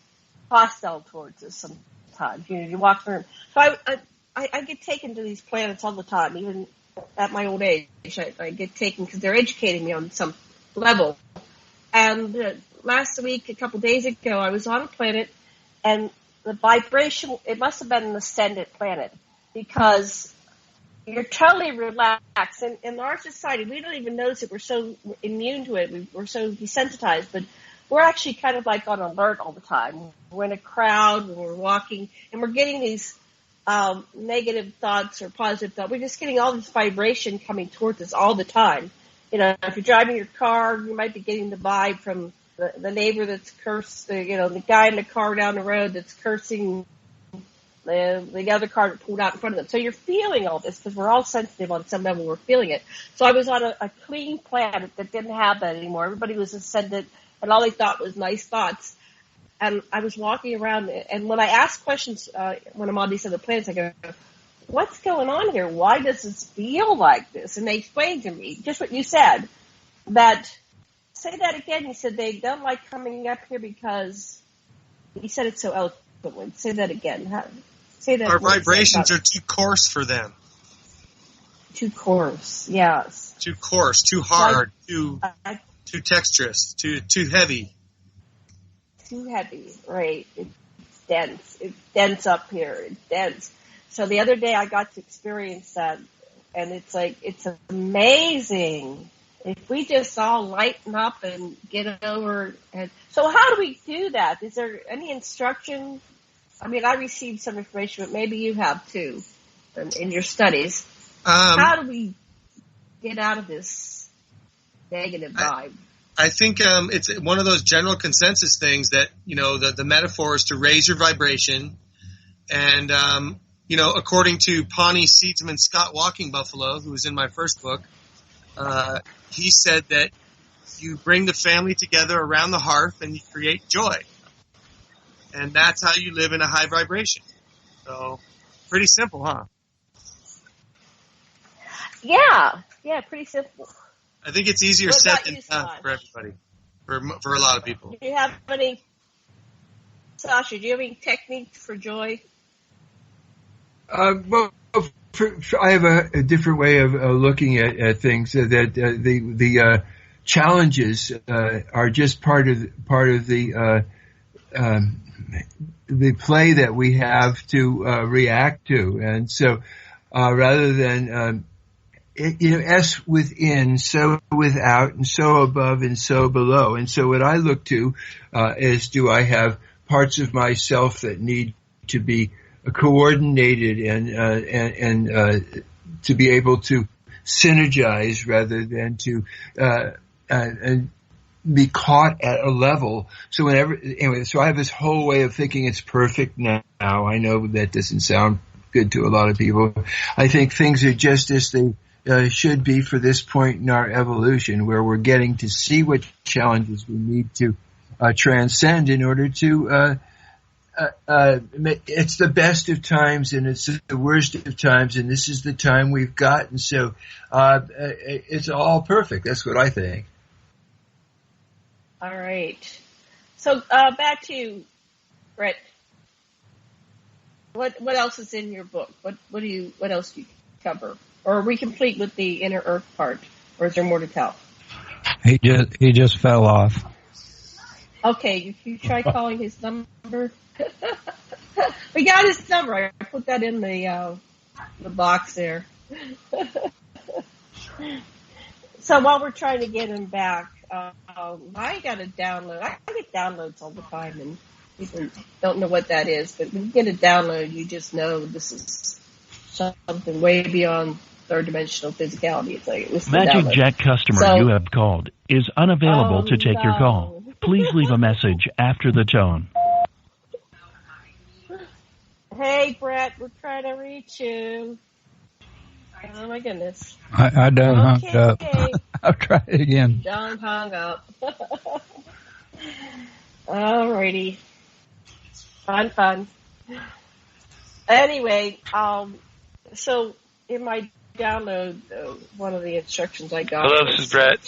hostile towards us sometimes. You walk through. So I get taken to these planets all the time, even at my old age. I get taken because they're educating me on some level. And last week, a couple days ago, I was on a planet, and the vibration, it must have been an ascendant planet, because you're totally relaxed. And in our society, we don't even notice it. We're so immune to it. We're so desensitized, but we're actually kind of like on alert all the time. We're in a crowd, we're walking, and we're getting these negative thoughts or positive thoughts. We're just getting all this vibration coming towards us all the time. You know, if you're driving your car, you might be getting the vibe from the neighbor that's cursed, the guy in the car down the road that's cursing the other car that pulled out in front of them. So you're feeling all this because we're all sensitive on some level. We're feeling it. So I was on a clean planet that didn't have that anymore. Everybody was ascendant, and all they thought was nice thoughts. And I was walking around, and when I ask questions when I'm on these other planets, I go, what's going on here? Why does this feel like this? And they explained to me, just what you said, that, say that again, you said they don't like coming up here because, you said it so eloquently. Say that again. Say that. Our vibrations are too coarse for them. Too coarse, yes. Too coarse, too hard, too texturous, too heavy. Too heavy, right. It's dense. It's dense up here. It's dense. So the other day I got to experience that, and it's like, it's amazing. If we just all lighten up and get over. And so how do we do that? Is there any instruction? I mean, I received some information, but maybe you have too in your studies. How do we get out of this negative vibe? I think it's one of those general consensus things that, the metaphor is to raise your vibration. And, according to Pawnee Seedsman Scott Walking Buffalo, who was in my first book, he said that you bring the family together around the hearth and you create joy. And that's how you live in a high vibration. So, pretty simple, huh? Yeah, pretty simple. I think it's easier said than done for everybody, for a lot of people. Do you have any, Sasha, do you have any techniques for joy? Well, I have a different way of looking at things. That the challenges are just part of the play that we have to react to, and so rather than S within, so without, and so above, and so below. And so what I look to is, do I have parts of myself that need to be coordinated and to be able to synergize rather than to and be caught at a level. So so I have this whole way of thinking it's perfect now. I know that doesn't sound good to a lot of people. I think things are just as they should be for this point in our evolution, where we're getting to see what challenges we need to transcend in order to it's the best of times and it's the worst of times, and this is the time we've got, and so it's all perfect. That's what I think. All right. So back to Bret. What else is in your book? What else do you cover? Or are we complete with the inner earth part? Or is there more to tell? He just fell off. Okay, you try calling his number. We got his number. I put that in the box there. So while we're trying to get him back, I got a download. I get downloads all the time, and people don't know what that is. But when you get a download, you just know this is something way beyond third-dimensional physicality. It's like Magic Jack customer you have called is unavailable to take your call. Please leave a message after the tone. Hey, Bret, we're trying to reach you. Oh, my goodness. I done hung up. I'll try it again. Done hung up. Alrighty. Fun. Anyway, so in my download, one of the instructions I got. Hello, this is Bret.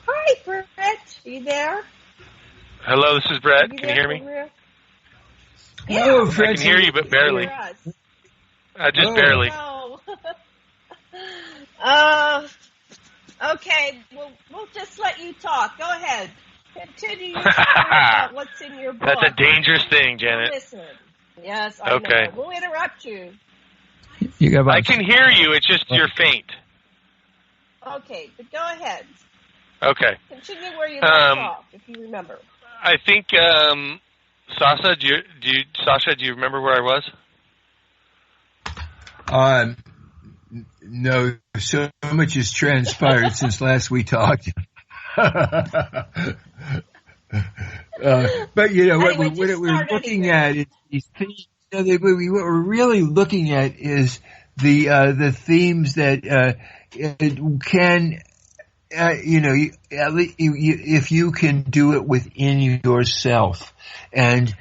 Hi, Bret. Are you there? Hello, this is Bret. Can you hear me? Yeah, I can hear you, but barely. Just barely. Okay, we'll just let you talk. Go ahead. Continue your story about what's in your book. That's a dangerous thing, Janet. Listen. Yes, I know. We'll interrupt you. I can hear you. It's just you're faint. Okay, but go ahead. Okay. Continue where you left off, if you remember. I think, Sasha, do you remember where I was? No, so much has transpired since last we talked. But what we're looking at is things. What we're really looking at is the themes that can if you can do it within yourself and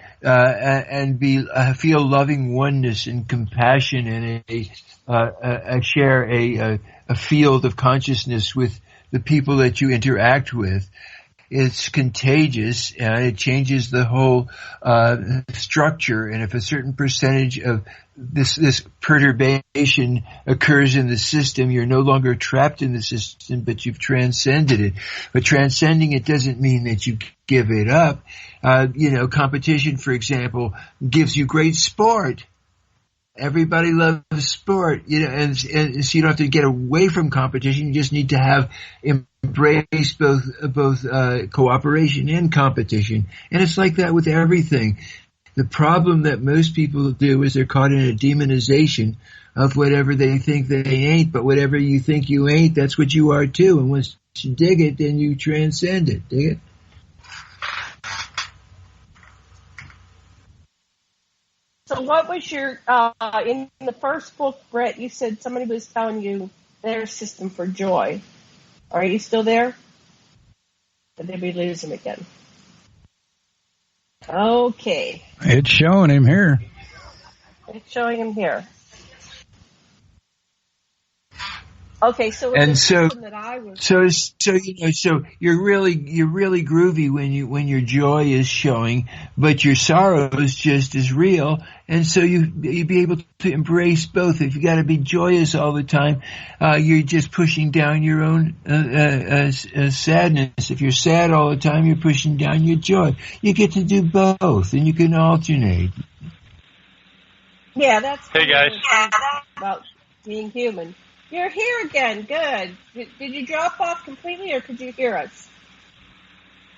feel loving oneness and compassion and share a field of consciousness with the people that you interact with, it's contagious and it changes the whole structure. And if a certain percentage of this perturbation occurs in the system, you're no longer trapped in the system, but you've transcended it. But transcending it doesn't mean that you give it up. Competition, for example, gives you great sport. Everybody loves sport, and so you don't have to get away from competition. You just need to embrace both cooperation and competition. And it's like that with everything. The problem that most people do is they're caught in a demonization of whatever they think they ain't, but whatever you think you ain't, that's what you are too. And once you dig it, then you transcend it. Dig it? So what was your, in the first book, Bret, you said somebody was telling you their system for joy. Are you still there? Or did we lose him again? Okay. It's showing him here. It's showing him here. Okay, so you're really groovy when your joy is showing, but your sorrow is just as real, and so you be able to embrace both. If you got to be joyous all the time, you're just pushing down your own sadness. If you're sad all the time, you're pushing down your joy. You get to do both, and you can alternate. Yeah, that's hey guys about being human. You're here again. Good. Did you drop off completely, or could you hear us?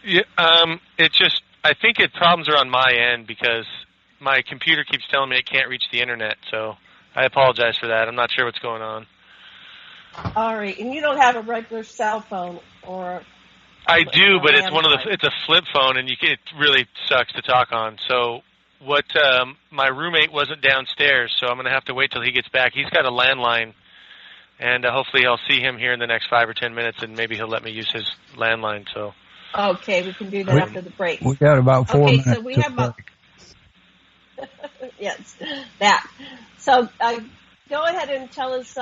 Yeah. I think problems are on my end because my computer keeps telling me it can't reach the internet. So I apologize for that. I'm not sure what's going on. All right. And you don't have a regular cell phone or? I do, but it's a flip phone, and it really sucks to talk on. So my roommate wasn't downstairs, so I'm going to have to wait till he gets back. He's got a landline. And hopefully I'll see him here in the next 5 or 10 minutes, and maybe he'll let me use his landline. So. Okay, we can do that after the break. We got about 4 minutes. Okay, so we have about yes, that. So go ahead and tell us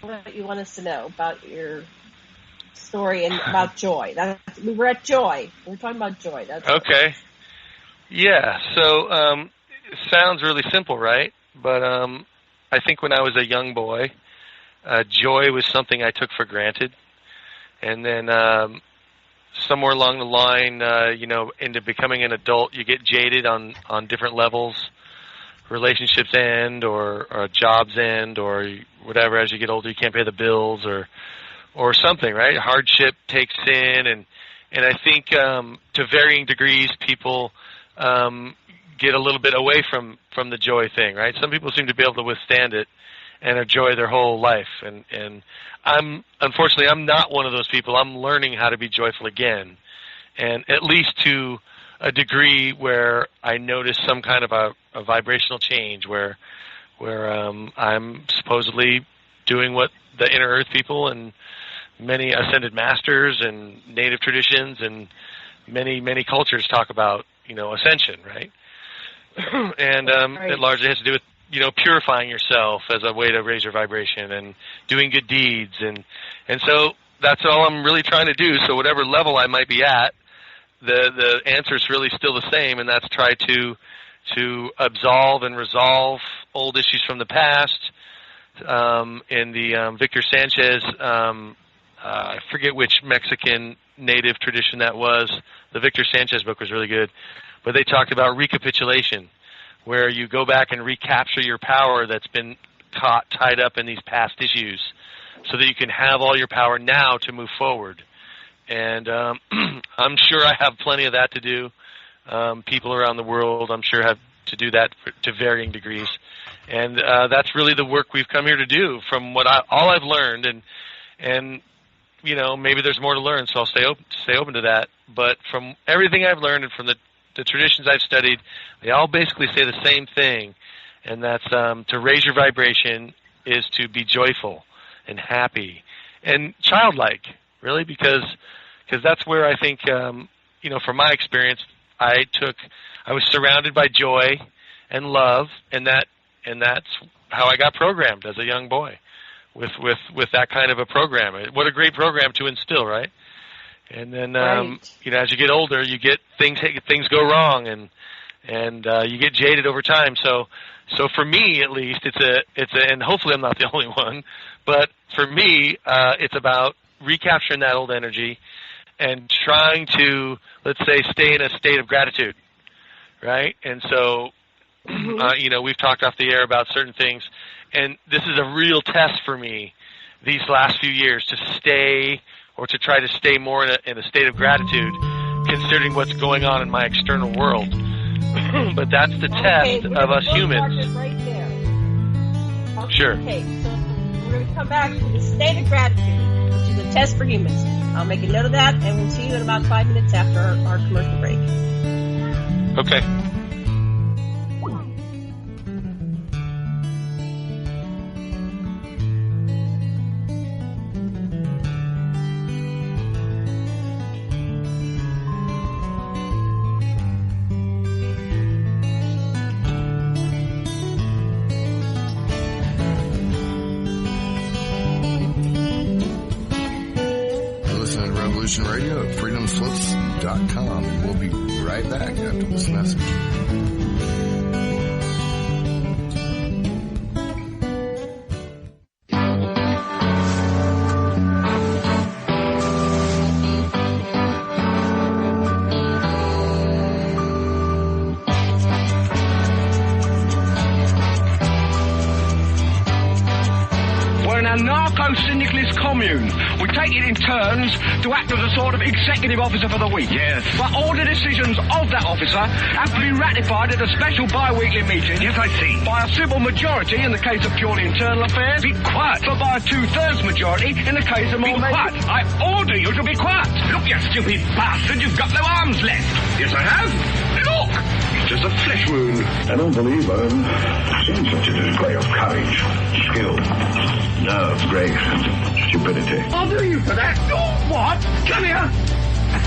what you want us to know about your story and about joy. We were at joy. We're talking about joy. That's okay. Yeah. So it sounds really simple, right? But I think when I was a young boy. Joy was something I took for granted. And then somewhere along the line, into becoming an adult, you get jaded on different levels. Relationships end or jobs end or whatever. As you get older, you can't pay the bills or something, right? Hardship takes in. And I think to varying degrees, people get a little bit away from the joy thing, right? Some people seem to be able to withstand it and enjoy their whole life. And unfortunately, I'm not one of those people. I'm learning how to be joyful again. And at least to a degree where I notice some kind of a vibrational change where I'm supposedly doing what the Inner Earth people and many ascended masters and native traditions and many cultures talk about, ascension, right? And it largely has to do with purifying yourself as a way to raise your vibration and doing good deeds. And so that's all I'm really trying to do. So whatever level I might be at, the answer is really still the same, and that's try to absolve and resolve old issues from the past. In the Victor Sanchez, I forget which Mexican native tradition that was. The Victor Sanchez book was really good. But they talked about recapitulation, where you go back and recapture your power that's been tied up in these past issues so that you can have all your power now to move forward. And I'm sure I have plenty of that to do. People around the world, I'm sure, have to do that to varying degrees. And that's really the work we've come here to do from all I've learned. And maybe there's more to learn, so I'll stay open to that. But from everything I've learned and from the traditions I've studied, they all basically say the same thing, and that's to raise your vibration is to be joyful and happy and childlike, really, because that's where I think, from my experience, I was surrounded by joy and love, and that's how I got programmed as a young boy with that kind of a program. What a great program to instill, right? And then, as you get older, you get things go wrong, and you get jaded over time. So for me, at least, and hopefully I'm not the only one, but for me, it's about recapturing that old energy and trying to, let's say, stay in a state of gratitude, right? And so, we've talked off the air about certain things, and this is a real test for me these last few years to try to stay more in a state of gratitude, considering what's going on in my external world. But that's the test of us humans. Right there. Okay, sure. Okay, so we're going to come back to the state of gratitude, which is a test for humans. I'll make a note of that, and we'll see you in about 5 minutes after our commercial break. Okay. Radio at freedomslips.com. We'll be right back after this message. Syndicalist commune. We take it in turns to act as a sort of executive officer for the week. Yes. But all the decisions of that officer have to be ratified at a special bi-weekly meeting. Yes, I see. By a simple majority in the case of purely internal affairs. Be quiet. But by a 2/3 majority in the case of more... Be quiet. I order you to be quiet. Look, you stupid bastard, you've got no arms left. Yes, I have. Look! It's just a flesh wound. I don't believe I've seen such a display of courage, skill, nerve, grace, and stupidity. I'll do you for that. Oh, what? Come here.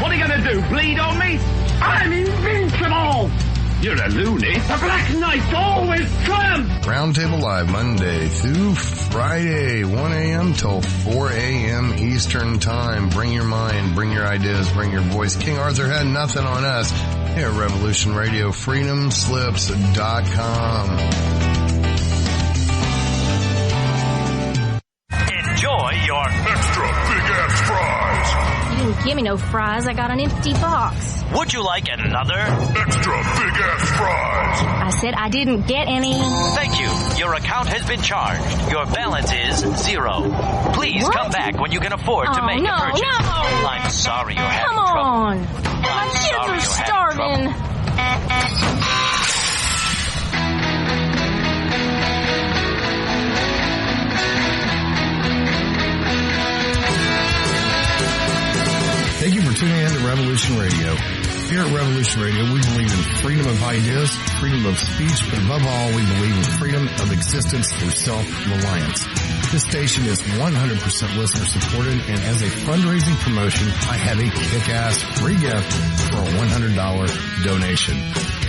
What are you going to do, bleed on me? I'm invincible. You're a loony. The Black Knight always triumphs. Roundtable Live Monday through Friday, 1 a.m. till 4 a.m. Eastern Time. Bring your mind, bring your ideas, bring your voice. King Arthur had nothing on us here at Revolution Radio, freedomslips.com. Enjoy your extra big-ass fries. You didn't give me no fries. I got an empty box. Would you like another? Extra big-ass fries. I said I didn't get any. Thank you. Your account has been charged. Your balance is 0. Please come back when you can afford to make a purchase. No. I'm sorry you're having trouble. Come on. My kids are starving. Thank you for tuning in to Revolution Radio. Here at Revolution Radio, we believe in freedom of ideas, freedom of speech, but above all, we believe in freedom of existence through self-reliance. This station is 100% listener-supported, and as a fundraising promotion, I have a kick-ass free gift for a $100 donation.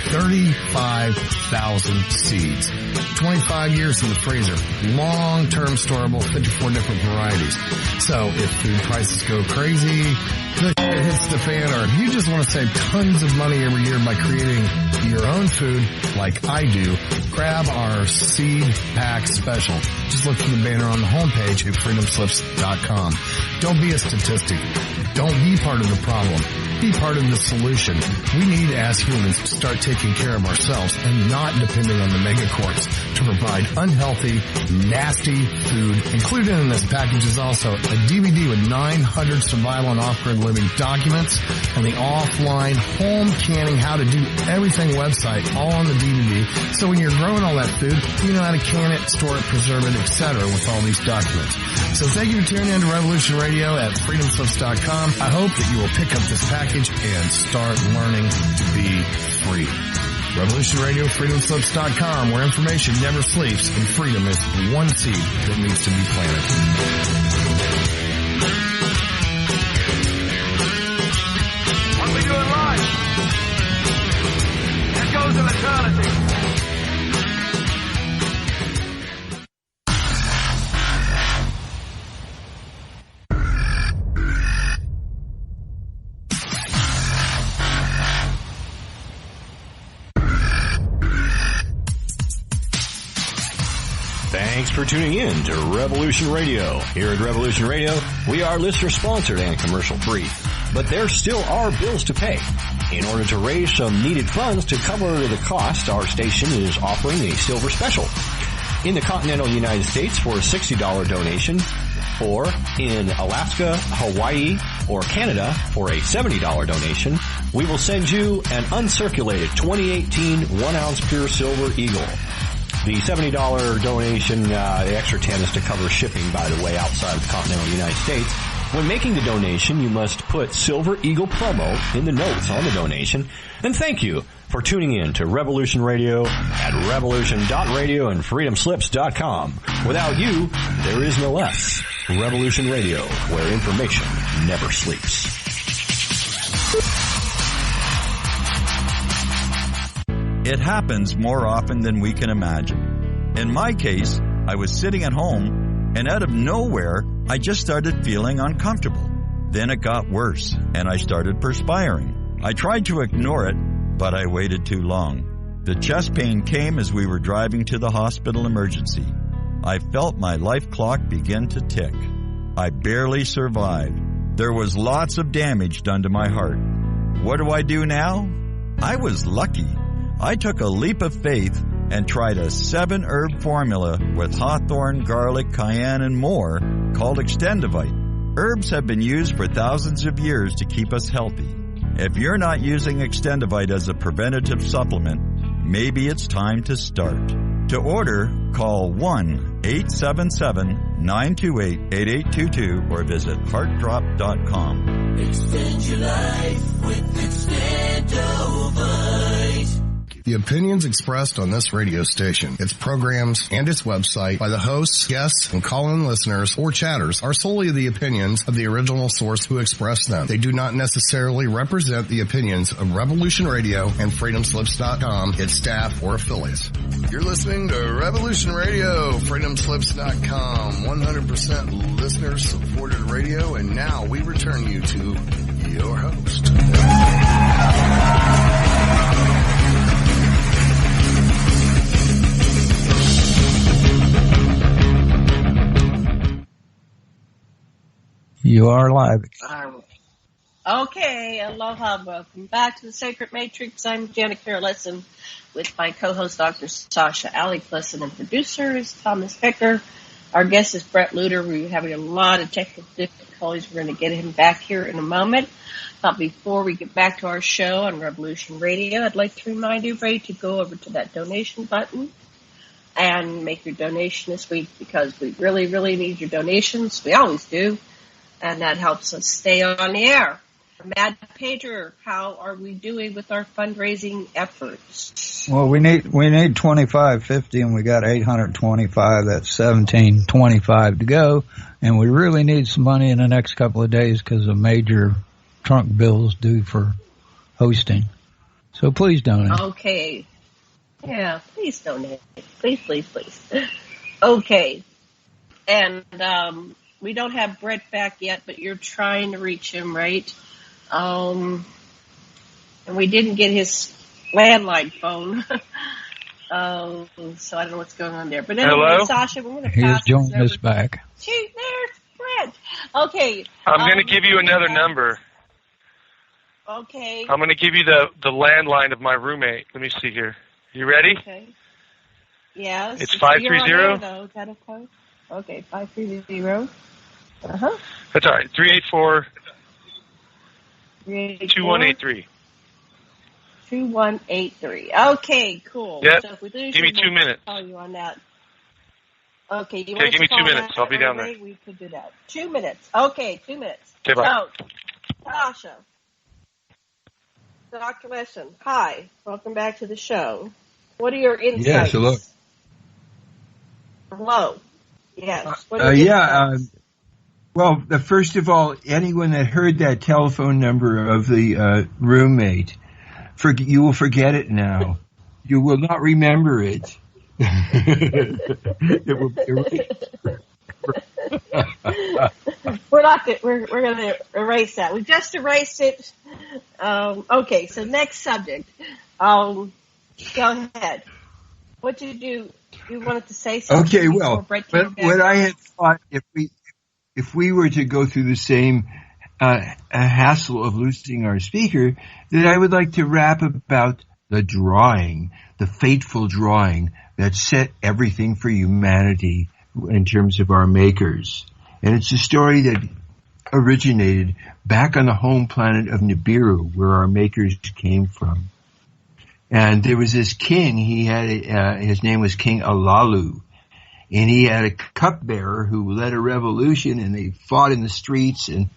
35,000 seeds. 25 years in the freezer. Long-term storable, 54 different varieties. So if food prices go crazy, the shit hits the fan, or if you just want to save tons of money every year by creating your own food like I do, grab our seed pack special. Just look for the banner on the homepage at freedomslips.com. Don't be a statistic. Don't be part of the problem. Be part of the solution. We need, as humans, to start taking care of ourselves and not depending on the megacorps to provide unhealthy, nasty food. Included in this package is also a DVD with 900 survival and off-grid living documents and the offline home canning how to do everything website all on the DVD. So when you're growing all that food, you know how to can it, store it, preserve it, etc. with all these documents. So thank you for tuning in to Revolution Radio at freedomslips.com. I hope that you will pick up this package and start learning to be free. Revolution Radio, freedomslips.com, where information never sleeps and freedom is one seed that needs to be planted. Thanks for tuning in to Revolution Radio. Here at Revolution Radio, we are listener-sponsored and commercial-free. But there still are bills to pay. In order to raise some needed funds to cover the cost, our station is offering a silver special. In the continental United States for a $60 donation, or in Alaska, Hawaii, or Canada for a $70 donation, we will send you an uncirculated 2018 1-ounce pure silver Eagle. The $70 donation, the extra 10 is to cover shipping, by the way, outside of the continental United States. When making the donation, you must put Silver Eagle promo in the notes on the donation. And thank you for tuning in to Revolution Radio at revolution.radio and freedomslips.com. Without you, there is no us. Revolution Radio, where information never sleeps. It happens more often than we can imagine. In my case, I was sitting at home, and out of nowhere, I just started feeling uncomfortable. Then it got worse, and I started perspiring. I tried to ignore it, but I waited too long. The chest pain came as we were driving to the hospital emergency. I felt my life clock begin to tick. I barely survived. There was lots of damage done to my heart. What do I do now? I was lucky. I took a leap of faith and tried a 7-herb formula with hawthorn, garlic, cayenne, and more called Extendivite. Herbs have been used for thousands of years to keep us healthy. If you're not using Extendivite as a preventative supplement, maybe it's time to start. To order, call 1-877-928-8822 or visit heartdrop.com. Extend your life with Extendivite. The opinions expressed on this radio station, its programs, and its website by the hosts, guests, and call-in listeners or chatters are solely the opinions of the original source who expressed them. They do not necessarily represent the opinions of Revolution Radio and freedomslips.com, its staff, or affiliates. You're listening to Revolution Radio, freedomslips.com, 100% listener-supported radio, and now we return you to your host. You are live. Okay, aloha. Welcome back to the Sacred Matrix. I'm Janet Kara Lessin with my co-host, Dr. Sasha, Alex Lessin, and producers, Thomas Becker. Our guest is Bret Lueder. We're having a lot of technical difficulties. We're going to get him back here in a moment. But before we get back to our show on Revolution Radio, I'd like to remind everybody to go over to that donation button and make your donation this week, because we really, really need your donations. We always do. And that helps us stay on the air. Mad Pager, how are we doing with our fundraising efforts? Well, we need $25.50, and we got $825. That's $17.25 to go, and we really need some money in the next couple of days because of major trunk bills due for hosting. So please donate. Okay. Yeah, please donate. Please, please, please. Okay. And we don't have Bret back yet, but you're trying to reach him, right? And we didn't get his landline phone. So I don't know what's going on there. But anyway, hello? Sasha, we're going to He's pass joining us back. Gee, there's Bret. Okay. I'm going to give you another number. Okay. I'm going to give you the landline of my roommate. Let me see here. You ready? Okay. Yes. It's 530. Is that okay? Okay, 530. Uh-huh. That's all right. 384-2183. 2183. Okay, cool. Yep. So if we lose give me 2 minutes. I'll call you on that. Okay, you okay, want give me to 2 call minutes. that I'll be down there. We could do that. 2 minutes. Okay, 2 minutes. Okay, bye. So, Sasha, Dr. Lessin, hi. Welcome back to the show. What are your insights? Yes, hello. Hello. Yes. Well, first of all, anyone that heard that telephone number of the roommate, you will forget it now. You will not remember it. It will be erased. We're going to erase that. We just erased it. Okay, so next subject. Go ahead. What did you do you wanted to say something. Okay, well, what I had thought, if we were to go through the same hassle of losing our speaker, that I would like to rap about the drawing, the fateful drawing that set everything for humanity in terms of our makers. And it's a story that originated back on the home planet of Nibiru, where our makers came from. And there was this king, he had his name was King Alalu. And he had a cupbearer who led a revolution, and they fought in the streets, and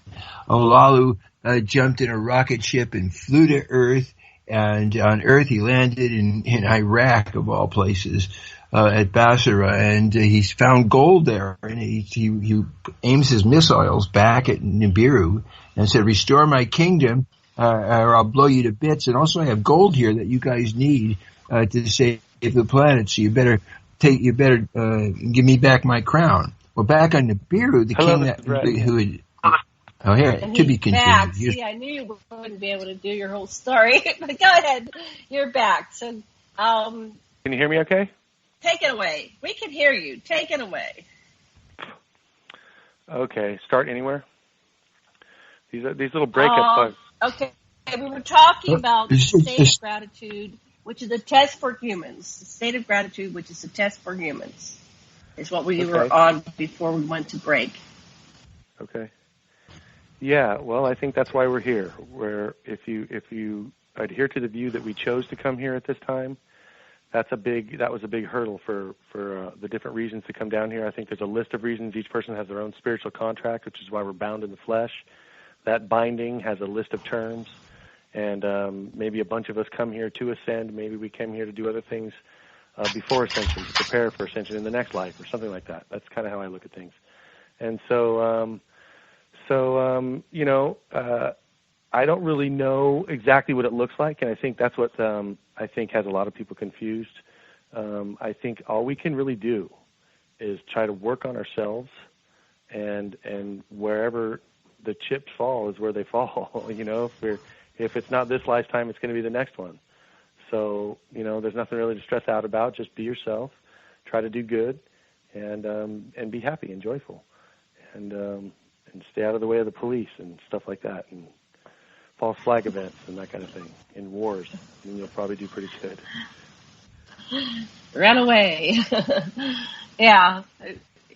Olalu jumped in a rocket ship and flew to Earth, and on Earth he landed in Iraq, of all places, at Bachelor, and he's found gold there, and he aims his missiles back at Nibiru and said, "Restore my kingdom, or I'll blow you to bits, and also I have gold here that you guys need to save the planet, so you better give me back my crown." Well, back on Nibiru, the king who had... Oh, here, it could be continued. See, I knew you wouldn't be able to do your whole story, but go ahead. You're back. So, can you hear me okay? Take it away. We can hear you. Take it away. Okay, start anywhere. These little breakup bugs. Okay, we were talking about the state of gratitude, which is a test for humans. The state of gratitude, which is a test for humans, is what we were on before we went to break. Okay. Yeah, well, I think that's why we're here. Where if you adhere to the view that we chose to come here at this time, that was a big hurdle for the different reasons to come down here. I think there's a list of reasons. Each person has their own spiritual contract, which is why we're bound in the flesh. That binding has a list of terms, and maybe a bunch of us come here to ascend. Maybe we came here to do other things before ascension, to prepare for ascension in the next life or something like that. That's kind of how I look at things. And so I don't really know exactly what it looks like, and I think that's what I think has a lot of people confused. I think all we can really do is try to work on ourselves, and wherever the chips fall is where they fall. If it's not this lifetime, it's going to be the next one. So there's nothing really to stress out about. Just be yourself, try to do good, and be happy and joyful, and stay out of the way of the police and stuff like that, and false flag events and that kind of thing, in wars, and you'll probably do pretty good. Run away. Yeah,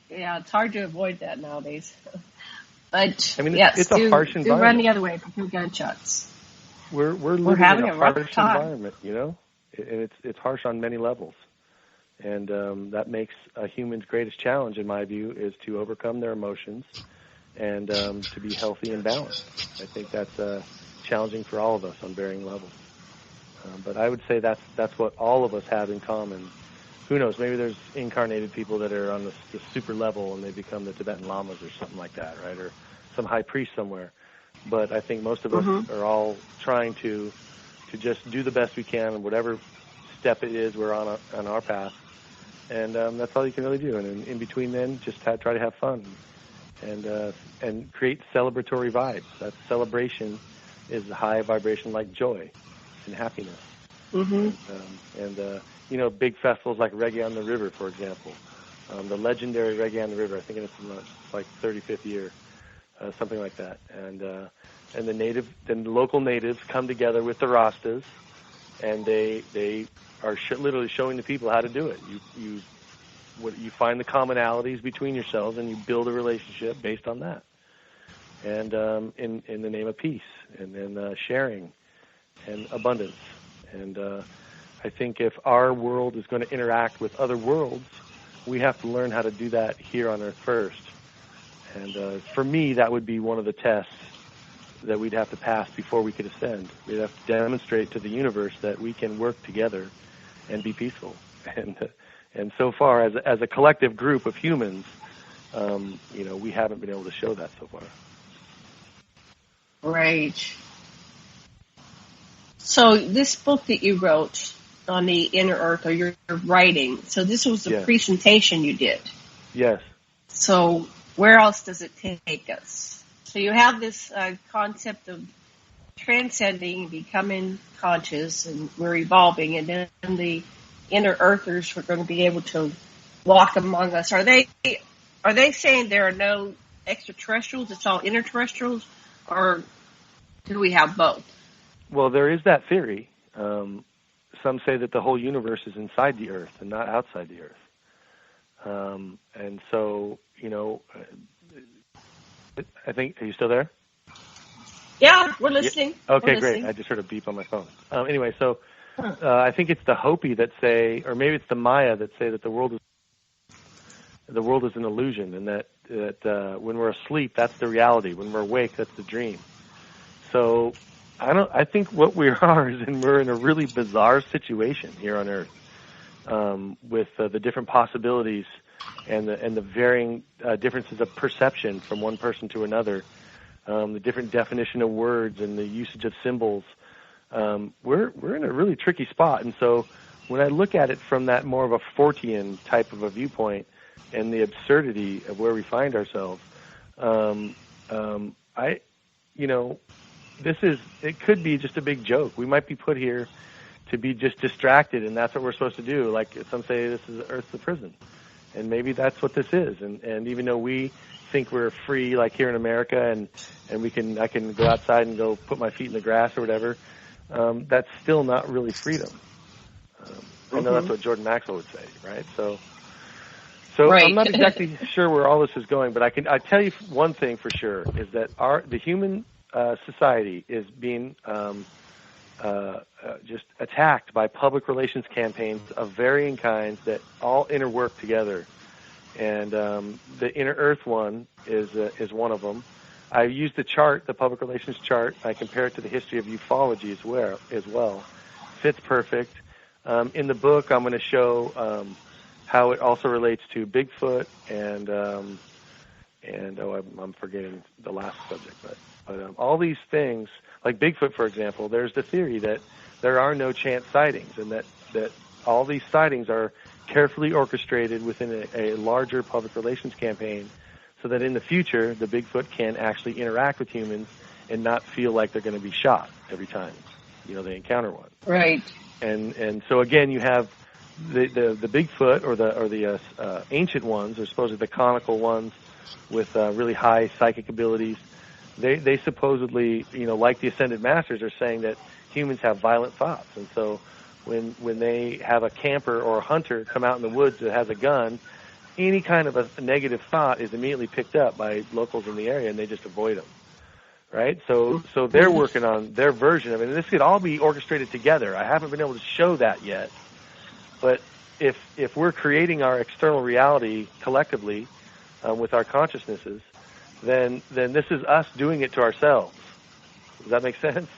it's hard to avoid that nowadays. But I mean, it's a harsh environment. Do run the other way from gunshots. We're living in a harsh environment, and it's harsh on many levels. And that makes a human's greatest challenge, in my view, is to overcome their emotions and to be healthy and balanced. I think that's challenging for all of us on varying levels. But I would say that's what all of us have in common. Who knows? Maybe there's incarnated people that are on the super level and they become the Tibetan lamas or something like that, right? Or some high priest somewhere. But I think most of us are all trying to just do the best we can in whatever step it is we're on our path. And that's all you can really do. And in between then, just try to have fun and create celebratory vibes. That celebration is a high vibration like joy and happiness. Big festivals like Reggae on the River, for example. The legendary Reggae on the River, I think it's in like 35th year, something like that. And the local natives come together with the Rastas, and they are literally showing the people how to do it. You find the commonalities between yourselves, and you build a relationship based on that. And in the name of peace, and then sharing and abundance. And I think if our world is going to interact with other worlds, we have to learn how to do that here on Earth first. And for me, that would be one of the tests that we'd have to pass before we could ascend. We'd have to demonstrate to the universe that we can work together and be peaceful. And so far, as a collective group of humans, we haven't been able to show that so far. Right. So this book that you wrote on the inner earth, or your writing, so this was the presentation you did. Yes. So where else does it take us? So you have this concept of transcending, becoming conscious, and we're evolving, and then the inner earthers were going to be able to walk among us. Are they saying there are no extraterrestrials? It's all interterrestrials, or do we have both? Well, there is that theory. Some say that the whole universe is inside the Earth and not outside the Earth. And so, I think, are you still there? Yeah, we're listening. Yeah. Okay, we're great. listening. I just heard a beep on my phone. Anyway, so I think it's the Hopi that say, or maybe it's the Maya that say that the world is an illusion, and that when we're asleep, that's the reality. When we're awake, that's the dream. So I think what we are is we're in a really bizarre situation here on Earth, with the different possibilities and the varying differences of perception from one person to another, the different definition of words and the usage of symbols. We're in a really tricky spot, and so when I look at it from that more of a Fortean type of a viewpoint and the absurdity of where we find ourselves, it could be just a big joke. We might be put here to be just distracted, and that's what we're supposed to do. Like some say, this is Earth's the prison, and maybe that's what this is. And even though we think we're free, like here in America, and I can go outside and go put my feet in the grass or whatever, that's still not really freedom. I know that's what Jordan Maxwell would say, right? So right. I'm not exactly sure where all this is going, but I tell you one thing for sure is that the human society is being just attacked by public relations campaigns of varying kinds that all interwork together. And the Inner Earth one is one of them. I used the chart, the public relations chart. I compare it to the history of ufology as well. Fits perfect. In the book, I'm going to show how it also relates to Bigfoot and I'm forgetting the last subject, but all these things, like Bigfoot, for example, there's the theory that there are no chance sightings, and that all these sightings are carefully orchestrated within a larger public relations campaign, so that in the future the Bigfoot can actually interact with humans and not feel like they're going to be shot every time they encounter one. Right. And so again, you have the Bigfoot or the ancient ones, or supposedly the conical ones with really high psychic abilities. They supposedly, like the Ascended Masters, are saying that humans have violent thoughts, and so when they have a camper or a hunter come out in the woods that has a gun, any kind of a negative thought is immediately picked up by locals in the area, and they just avoid them. Right? So they're working on their version of it. And this could all be orchestrated together. I haven't been able to show that yet. But if we're creating our external reality collectively with our consciousnesses, then this is us doing it to ourselves. Does that make sense?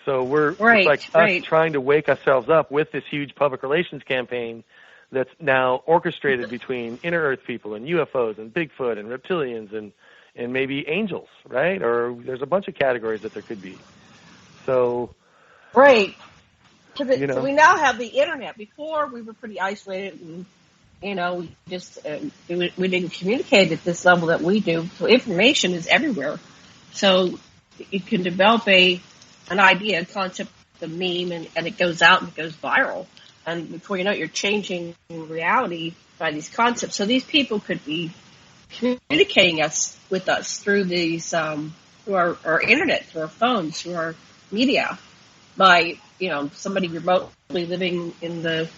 So it's like us trying to wake ourselves up with this huge public relations campaign that's now orchestrated between inner Earth people and UFOs and Bigfoot and reptilians and maybe angels, right? Or there's a bunch of categories that there could be. So, right. So we now have the internet. Before we were pretty isolated, and we just we didn't communicate at this level that we do. So information is everywhere. So you can develop an idea, a concept, a meme, and it goes out and it goes viral. And before you know it, you're changing reality by these concepts. So these people could be communicating with us through these, through our internet, through our phones, through our media, by, somebody remotely living in the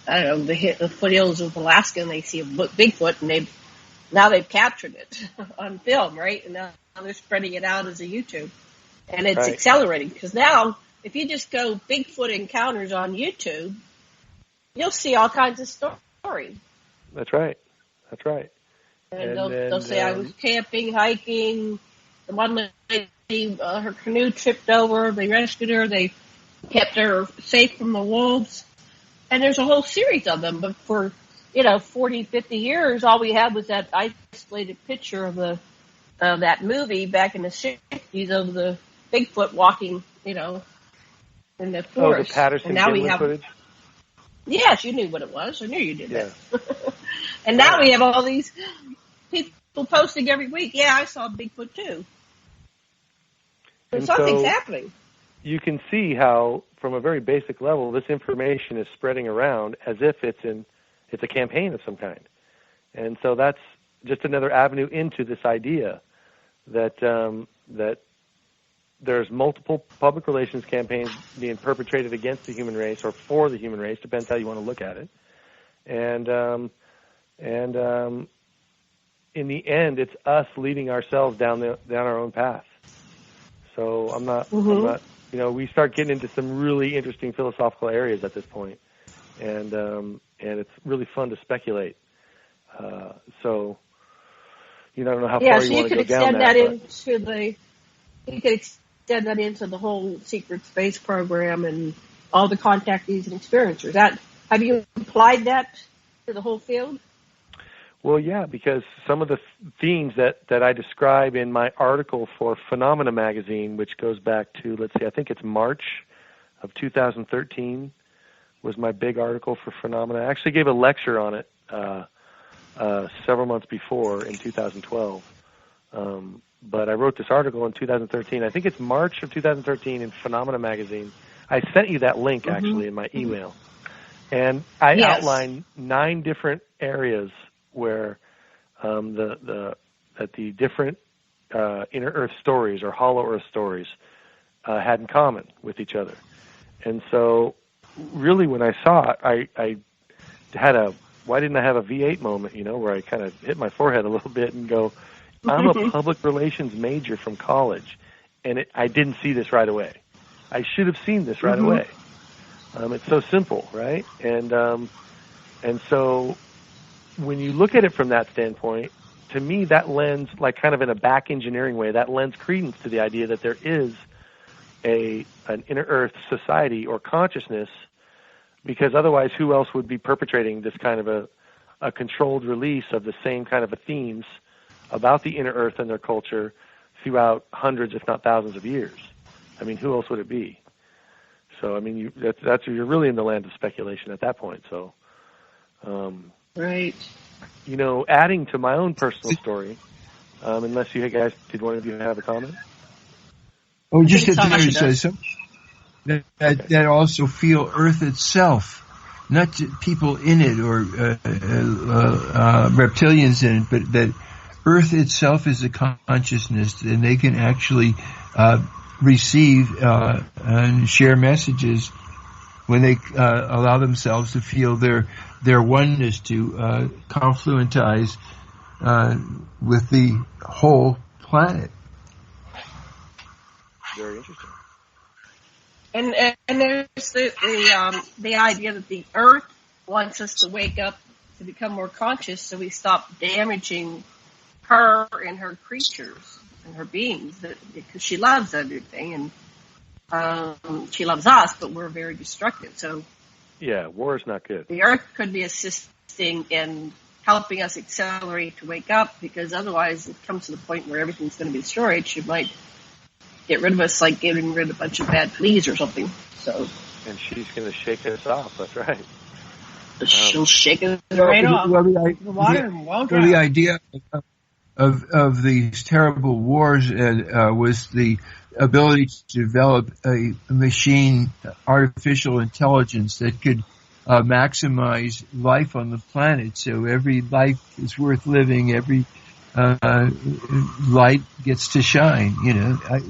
foothills of Alaska, and they see a Bigfoot, and they've captured it on film, right? And now they're spreading it out as a YouTube, and it's accelerating, because now if you just go Bigfoot encounters on YouTube, you'll see all kinds of stories. That's right. And they'll say, I was camping, hiking, the one lady, her canoe tripped over, they rescued her, they kept her safe from the wolves. And there's a whole series of them, but for, 40, 50 years, all we had was that isolated picture of that movie back in the 60s of the Bigfoot walking, in the forest. Oh, the Patterson Gimlin footage? Yes, you knew what it was. I knew you did that. And now we have all these people posting every week. Yeah, I saw Bigfoot too. But something's happening. you can see how, from a very basic level, this information is spreading around as if it's a campaign of some kind. And so that's just another avenue into this idea that that there's multiple public relations campaigns being perpetrated against the human race or for the human race, depends how you want to look at it. And in the end, it's us leading ourselves down our own path. So I'm not, we start getting into some really interesting philosophical areas at this point, and it's really fun to speculate. So, I don't know how far you want to go down that. You could extend that into the whole secret space program and all the contactees and experiencers. Have you applied that to the whole field? Well, yeah, because some of the themes that I describe in my article for Phenomena Magazine, which goes back to, let's see, I think it's March of 2013, was my big article for Phenomena. I actually gave a lecture on it several months before in 2012. But I wrote this article in 2013. I think it's March of 2013 in Phenomena Magazine. I sent you that link, actually, in my email. And I outlined 9 different areas where the different inner Earth stories or hollow Earth stories had in common with each other. And so, really, when I saw it, I had why didn't I have a V8 moment, where I kind of hit my forehead a little bit and go, I'm a public relations major from college, and I didn't see this right away. I should have seen this right away. It's so simple, right? And so when you look at it from that standpoint, to me that lends, like kind of in a back engineering way, that lends credence to the idea that there is an inner Earth society or consciousness, because otherwise who else would be perpetrating this kind of a controlled release of the same kind of themes about the inner Earth and their culture throughout hundreds, if not thousands of years? I mean, who else would it be? So, I mean, you're really in the land of speculation at that point. So, right. Adding to my own personal story, unless you guys, did one of you have a comment? Oh, just to say something that also feel Earth itself, not people in it or reptilians in it, but that Earth itself is a consciousness, and they can actually receive and share messages when they allow themselves to feel their oneness, to confluentize with the whole planet. Very interesting. And there's the idea that the Earth wants us to wake up to become more conscious, so we stop damaging her and her creatures and her beings, because she loves everything, and she loves us, but we're very destructive. So yeah, war is not good. The Earth could be assisting in helping us accelerate to wake up, because otherwise it comes to the point where everything's going to be destroyed. She might get rid of us like getting rid of a bunch of bad fleas or something. So, and she's going to shake us off. That's right. She'll shake us right off. The idea of these terrible wars was the ability to develop a machine, artificial intelligence that could maximize life on the planet. So every life is worth living. Every light gets to shine.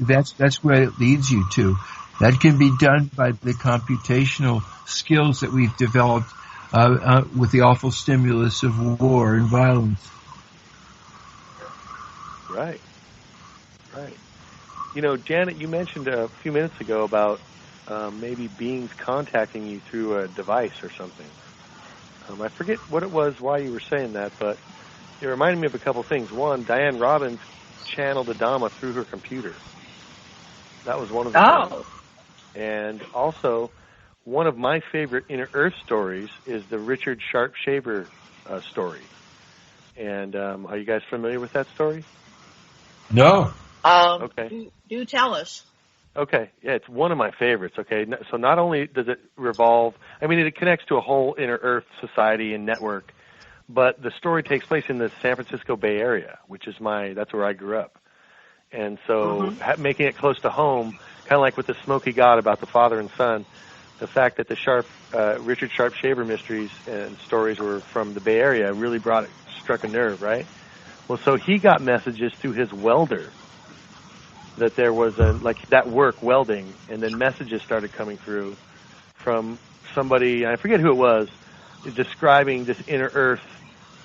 That's where it leads you to. That can be done by the computational skills that we've developed with the awful stimulus of war and violence. Right. Janet, you mentioned a few minutes ago about maybe beings contacting you through a device or something. I forget what it was, why you were saying that, but it reminded me of a couple things. One, Diane Robbins channeled the Dhamma through her computer. That was one of the things. And also, one of my favorite Inner Earth stories is the Richard Sharp Shaver story. And are you guys familiar with that story? No. Okay. Do tell us. Okay. Yeah, it's one of my favorites. Okay. So not only does it revolve, it connects to a whole Inner Earth society and network, but the story takes place in the San Francisco Bay Area, which is that's where I grew up. And so making it close to home kind of like with the Smoky God about the father and son, the fact that the Richard Sharp Shaver mysteries and stories were from the Bay Area really struck a nerve, right? Well, so he got messages through his welder that there was that work, welding, and then messages started coming through from somebody, I forget who it was, describing this inner earth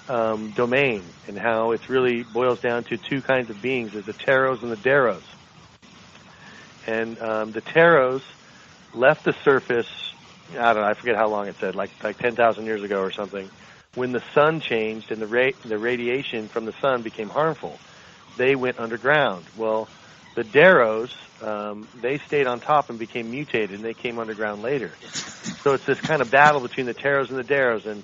domain and how it really boils down to two kinds of beings. There's the Taros and the Daros. And the Taros left the surface, I don't know, I forget how long it said, like 10,000 years ago or something, when the sun changed and the radiation from the sun became harmful. They went underground. Well, the Daros, they stayed on top and became mutated, and they came underground later. So it's this kind of battle between the Taros and the Daros.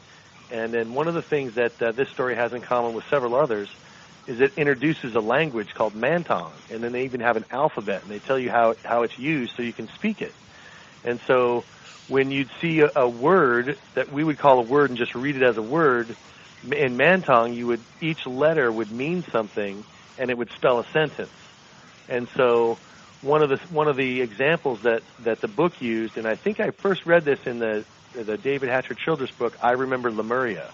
And then one of the things that this story has in common with several others is it introduces a language called Mantong, and then they even have an alphabet, and they tell you how it's used so you can speak it. And so when you'd see a word that we would call a word and just read it as a word, in Mantong, each letter would mean something, and it would spell a sentence. And so one of the examples that the book used, and I think I first read this in the David Hatcher Childress book, I Remember Lemuria.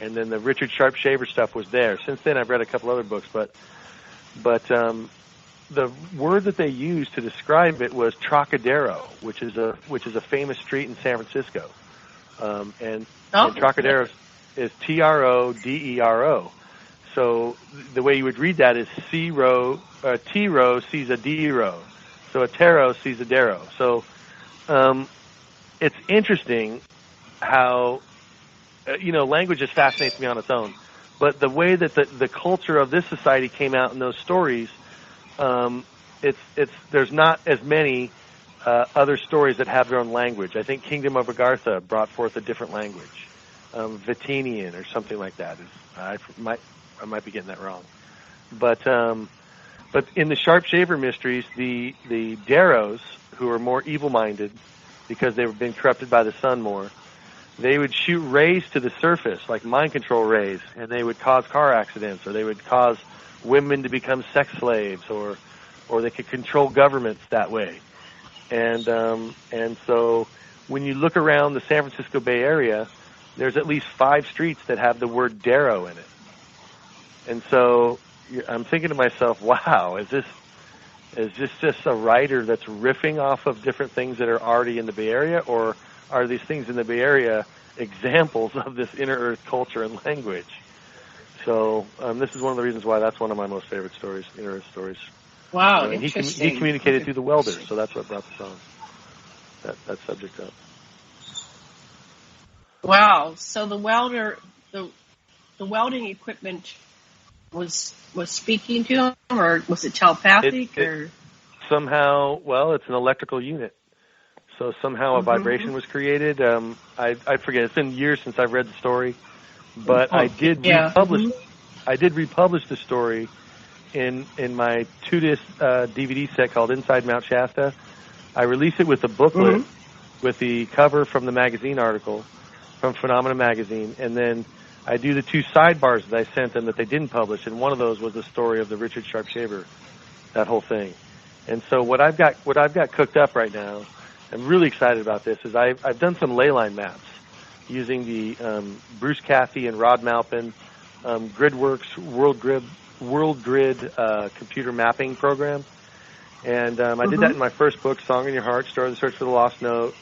And then the Richard Sharp Shaver stuff was there. Since then, I've read a couple other books, but the word that they used to describe it was Trocadero, which is a famous street in San Francisco, and Trocadero is Trodero. So the way you would read that is T-row sees a D-row. So a Taro sees a Dero. So it's interesting how, language just fascinates me on its own. But the way that the culture of this society came out in those stories, there's not as many other stories that have their own language. I think Kingdom of Agartha brought forth a different language, Vatinian or something like that. I might be getting that wrong, but in the Sharp Shaver mysteries, the Daros, who are more evil-minded because they've been corrupted by the sun more, they would shoot rays to the surface, like mind control rays, and they would cause car accidents, or they would cause women to become sex slaves, or they could control governments that way. And so when you look around the San Francisco Bay Area, there's at least 5 streets that have the word Daro in it. And so I'm thinking to myself, wow, is this just a writer that's riffing off of different things that are already in the Bay Area, or are these things in the Bay Area examples of this inner earth culture and language? So this is one of the reasons why that's one of my most favorite stories, inner earth stories. Wow, and interesting. He communicated through the welder, so that's what brought the song, that subject up. Wow, so the welder, the welding equipment was speaking to him, or was it telepathic? Or somehow, well, it's an electrical unit. So somehow a vibration was created. I forget. It's been years since I've read the story, but I did republish the story in my 2-disc DVD set called Inside Mount Shasta. I released it with a booklet with the cover from the magazine article from Phenomena Magazine, and then I do the 2 sidebars that I sent them that they didn't publish, and one of those was the story of the Richard Sharp Shaver, that whole thing. And so what I've got cooked up right now, I'm really excited about this, is I've done some ley line maps using the Bruce Cathy and Rod Malpin GridWorks World Grid computer mapping program. And I did that in my first book, Song in Your Heart, Story of the Search for the Lost Note.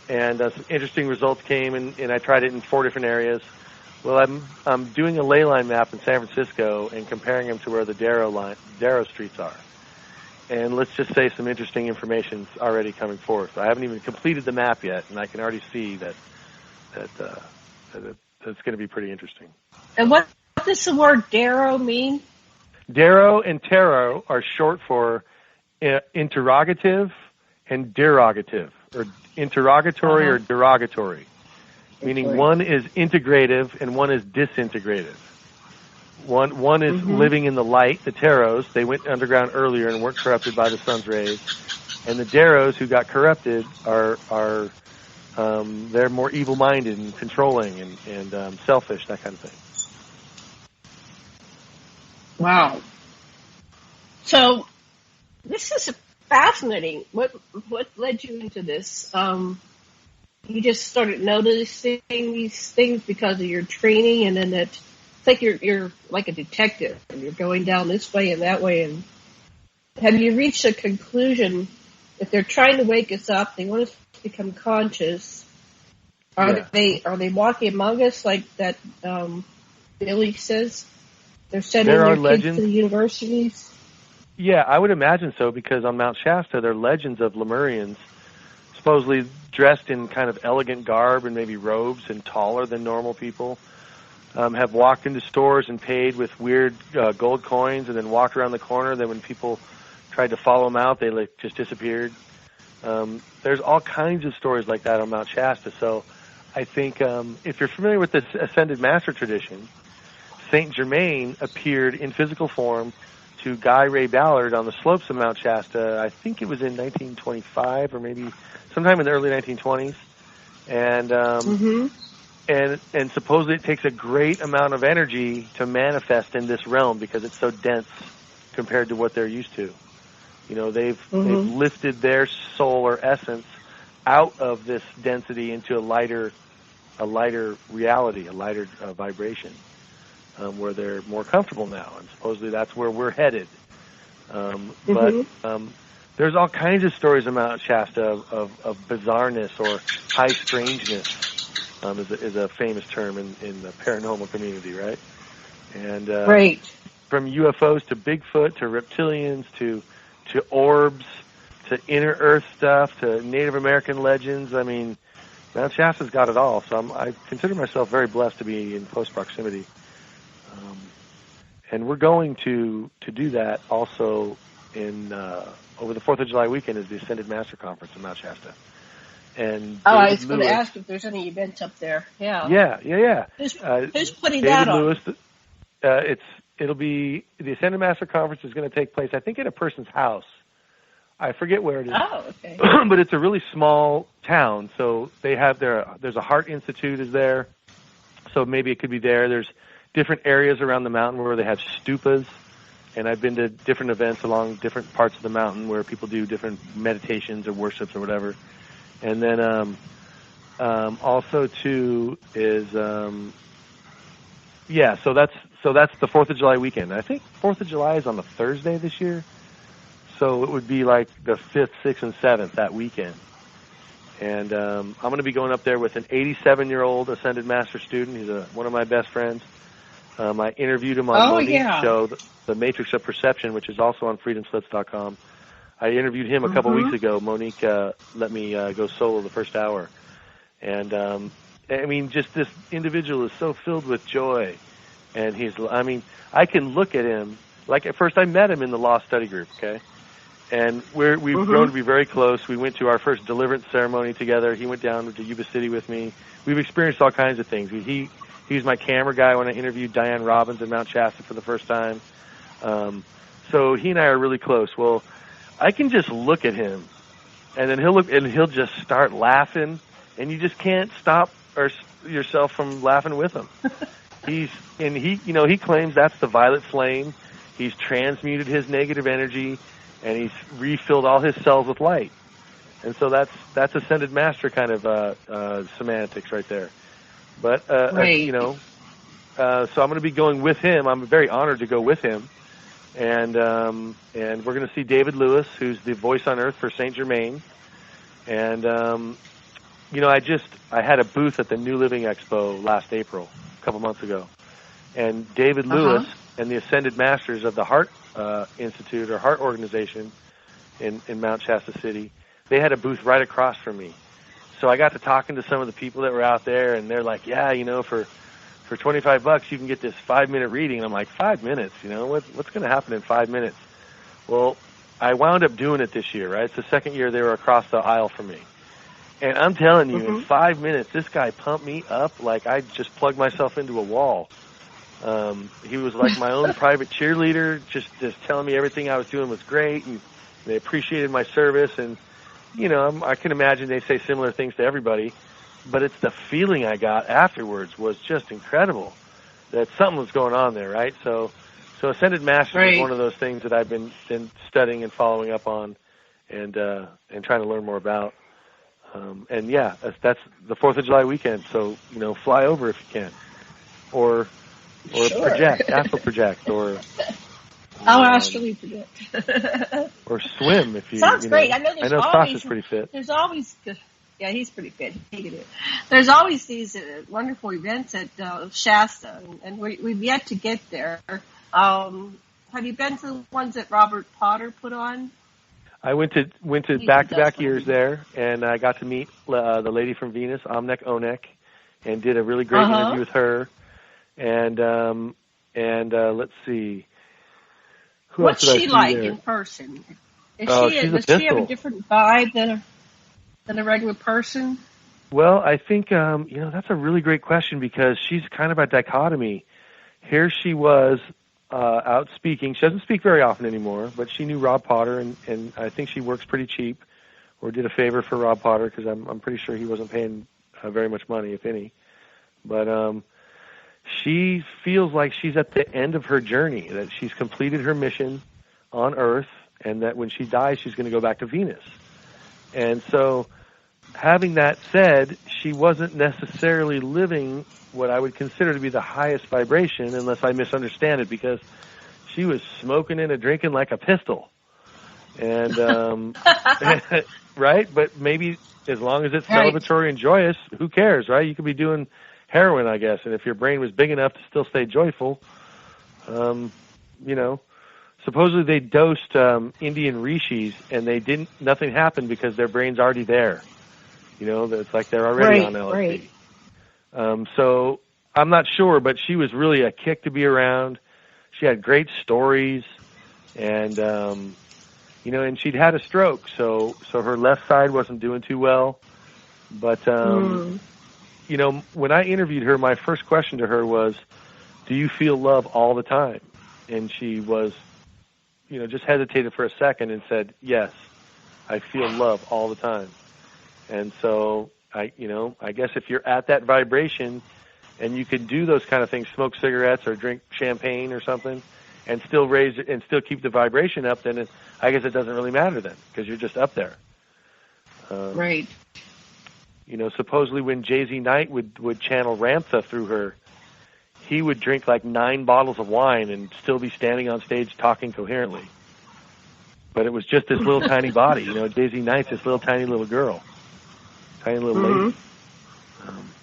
And some interesting results came, and I tried it in 4 different areas. Well, I'm doing a ley line map in San Francisco and comparing them to where the Darrow streets are. And let's just say some interesting information's already coming forth. I haven't even completed the map yet, and I can already see that it's going to be pretty interesting. And what does the word Darrow mean? Darrow and Tarot are short for interrogative and derogative, or interrogatory or derogatory, meaning one is integrative and one is disintegrative. One is living in the light, the Taros. They went underground earlier and weren't corrupted by the sun's rays. And the Daros, who got corrupted, are they're more evil-minded and controlling and selfish, that kind of thing. Wow. So this is fascinating. What led you into this? You just started noticing these things because of your training, and then it's like you're like a detective, and you're going down this way and that way. And have you reached a conclusion? If they're trying to wake us up, they want us to become conscious. Are they walking among us like that? Billy says they're sending their kids to the universities. Yeah, I would imagine so, because on Mount Shasta there are legends of Lemurians, supposedly dressed in kind of elegant garb and maybe robes and taller than normal people, have walked into stores and paid with weird gold coins and then walked around the corner. Then when people tried to follow them out, they just disappeared. There's all kinds of stories like that on Mount Shasta. So I think if you're familiar with the Ascended Master tradition, Saint Germain appeared in physical form to Guy Ray Ballard on the slopes of Mount Shasta. I think it was in 1925 or maybe sometime in the early 1920s. And and supposedly it takes a great amount of energy to manifest in this realm because it's so dense compared to what they're used to. You know, they've lifted their soul or essence out of this density into a lighter reality, a lighter vibration, where they're more comfortable now. And supposedly that's where we're headed. But there's all kinds of stories about Shasta of bizarreness or high strangeness, is a famous term in the paranormal community, right? And from UFOs to Bigfoot to reptilians to orbs, to inner Earth stuff, to Native American legends. I mean, Mount Shasta's got it all. So I consider myself very blessed to be in close proximity. And we're going to do that also in over the 4th of July weekend is the Ascended Master Conference in Mount Shasta. And I was going to ask if there's any events up there. Yeah. Who's putting that on? David Lewis. It'll be the Ascended Master Conference is going to take place, I think, at a person's house. I forget where it is. Oh, okay. But it's a really small town, so they have there's a Heart Institute is there, so maybe it could be there. There's different areas around the mountain where they have stupas, and I've been to different events along different parts of the mountain where people do different meditations or worships or whatever. And then also too is so that's the 4th of July weekend. I think 4th of July is on the Thursday this year. So it would be like the 5th, 6th, and 7th that weekend. And I'm going to be going up there with an 87-year-old Ascended Master student. He's one of my best friends. I interviewed him on Monique's show, The Matrix of Perception, which is also on freedomslips.com. I interviewed him a couple weeks ago. Monique let me go solo the first hour. And, I mean, just this individual is so filled with joy. And I can look at him. Like, at first I met him in the Law Study Group, okay? And we've grown to be very close. We went to our first deliverance ceremony together. He went down to Yuba City with me. We've experienced all kinds of things. He was my camera guy when I interviewed Diane Robbins in Mount Shasta for the first time. So he and I are really close. Well, I can just look at him, and then he'll just start laughing, and you just can't stop yourself from laughing with him. He claims that's the violet flame. He's transmuted his negative energy, and he's refilled all his cells with light. And so that's Ascended Master kind of semantics right there. But so I'm going to be going with him. I'm very honored to go with him, and we're going to see David Lewis, who's the voice on Earth for Saint Germain, and I had a booth at the New Living Expo last April, a couple months ago, and David Lewis and the Ascended Masters of the Heart Institute or Heart Organization in Mount Shasta City, they had a booth right across from me. So I got to talking to some of the people that were out there, and they're like, yeah, for $25 you can get this 5-minute reading. And I'm like, 5 minutes? What's going to happen in 5 minutes? Well, I wound up doing it this year, right? It's the second year they were across the aisle from me. And I'm telling you, in 5 minutes, this guy pumped me up like I just plugged myself into a wall. He was like my own private cheerleader, just telling me everything I was doing was great, and they appreciated my service. And I can imagine they say similar things to everybody, but it's the feeling I got afterwards was just incredible. That something was going on there, right? So Ascended Master is one of those things that I've been studying and following up on, and trying to learn more about. And yeah, that's the 4th of July weekend. So, fly over if you can, or Sure. astral project, or I'll actually project. or swim if you. Sounds great. I know Sasha's pretty fit. There's always, yeah, he's pretty fit. He can do it. There's always these wonderful events at Shasta, and we've yet to get there. Have you been to the ones that Robert Potter put on? I went to back-to-back years there, and I got to meet the lady from Venus, Omnek Onek, and did a really great interview with her. And let's see, what's she like in person? Does she have a different vibe than a regular person? Well, I think that's a really great question, because she's kind of a dichotomy. Here she was. Out speaking. She doesn't speak very often anymore, but she knew Rob Potter, and I think she works pretty cheap, or did a favor for Rob Potter, because I'm pretty sure he wasn't paying very much money, if any. But she feels like she's at the end of her journey, that she's completed her mission on Earth, and that when she dies, she's going to go back to Venus. And so, having that said, she wasn't necessarily living what I would consider to be the highest vibration, unless I misunderstand it, because she was smoking and drinking like a pistol. And, right? But maybe as long as it's celebratory and joyous, who cares, right? You could be doing heroin, I guess, and if your brain was big enough to still stay joyful, supposedly they dosed Indian rishis, and nothing happened because their brain's already there. It's like they're already on LSD. Right. So I'm not sure, but she was really a kick to be around. She had great stories, and and she'd had a stroke, so her left side wasn't doing too well. But when I interviewed her, my first question to her was, "Do you feel love all the time?" And she was, just hesitated for a second and said, "Yes, I feel love all the time." And so I guess if you're at that vibration and you can do those kind of things, smoke cigarettes or drink champagne or something, and still raise it and still keep the vibration up, then I guess it doesn't really matter then, because you're just up there. Right. Supposedly when Jay-Z Knight would channel Ramtha through her, he would drink like 9 bottles of wine and still be standing on stage talking coherently. But it was just this little tiny body. Jay-Z Knight's this little tiny little girl. Tiny little lady.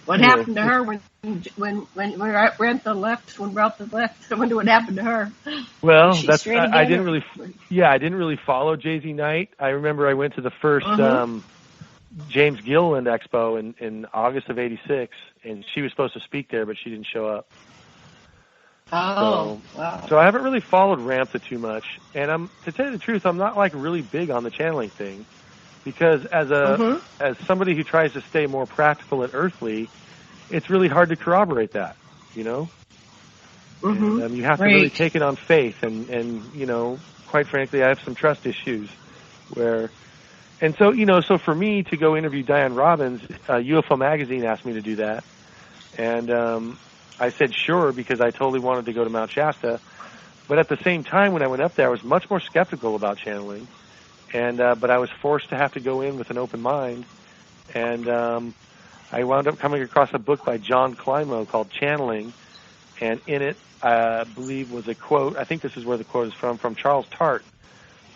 What happened to her when Ramtha left? When Ramtha left, I wonder what happened to her. Well, I didn't really follow Jay-Z Knight. I remember I went to the first James Gilliland Expo in August of '86, and she was supposed to speak there, but she didn't show up. Oh, wow. So I haven't really followed Ramtha too much, and to tell you the truth, I'm not like really big on the channeling thing. Because as somebody who tries to stay more practical and earthly, it's really hard to corroborate that, And, you have to really take it on faith, and quite frankly, I have some trust issues so for me to go interview Diane Robbins, UFO Magazine asked me to do that, and I said sure, because I totally wanted to go to Mount Shasta, but at the same time, when I went up there, I was much more skeptical about channeling. But I was forced to have to go in with an open mind, and I wound up coming across a book by John Climo called Channeling, and in it, I believe, was a quote. I think this is where the quote is from Charles Tart,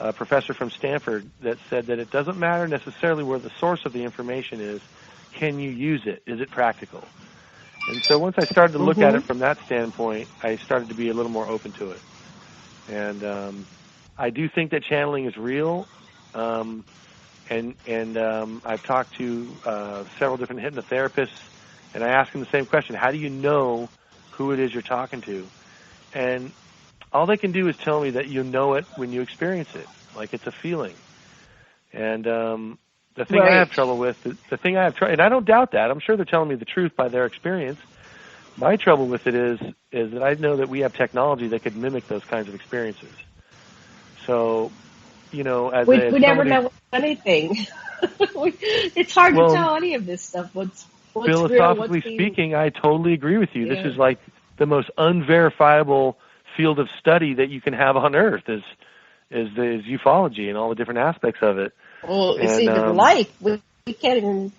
a professor from Stanford, that said that it doesn't matter necessarily where the source of the information is. Can you use it? Is it practical? And so once I started to look at it from that standpoint, I started to be a little more open to it. And I do think that channeling is real. I've talked to several different hypnotherapists, and I ask them the same question: how do you know who it is you're talking to? And all they can do is tell me that you know it when you experience it, like it's a feeling. And the thing I have trouble with, and I don't doubt that. I'm sure they're telling me the truth by their experience. My trouble with it is that I know that we have technology that could mimic those kinds of experiences. So, we never know anything. It's hard to tell any of this stuff. What's philosophically speaking, I totally agree with you. Yeah. This is like the most unverifiable field of study that you can have on Earth. is ufology and all the different aspects of it. Well, it's even life. We can't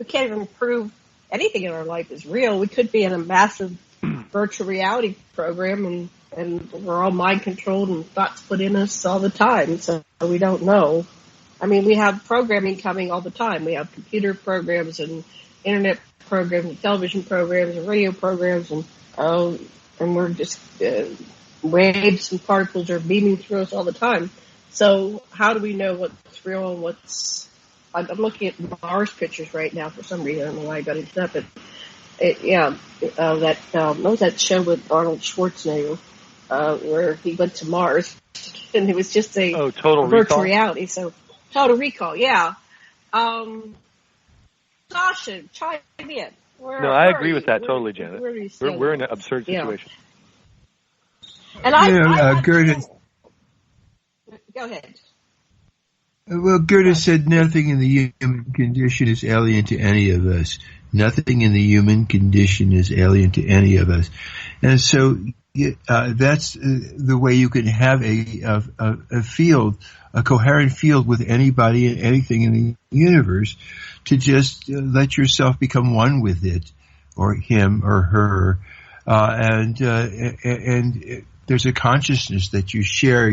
even prove anything in our life is real. We could be in a massive virtual reality program, and we're all mind controlled and thoughts put in us all the time. So we don't know. I mean, we have programming coming all the time. We have computer programs and internet programs and television programs and radio programs, and we're just waves and particles are beaming through us all the time. So how do we know what's real and what's? I'm looking at Mars pictures right now for some reason. I don't know why I got into that, but what was that show with Arnold Schwarzenegger where he went to Mars, and it was just a Total virtual Recall? reality. So Total Recall, yeah. Sasha, chime in. I agree with that totally, Janet. We're in an absurd situation. And Gerda. Go ahead. Well, Gerda said nothing in the human condition is alien to any of us. Nothing in the human condition is alien to any of us. And so that's the way you can have a field, a coherent field with anybody and anything in the universe, to just let yourself become one with it, or him or her. And there's a consciousness that you share,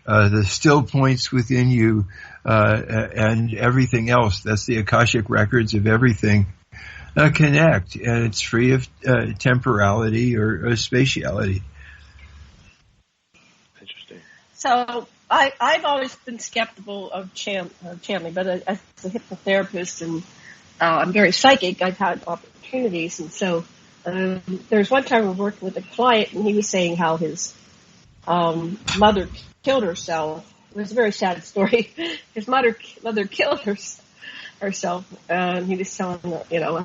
the still points within you, and everything else. That's the Akashic records of everything. Connect, and it's free of temporality or spatiality. Interesting. So I've always been skeptical of channeling, but as a hypnotherapist and I'm very psychic, I've had opportunities, and so there's one time we were working with a client, and he was saying how his mother killed herself. It was a very sad story. His mother killed herself, and he was telling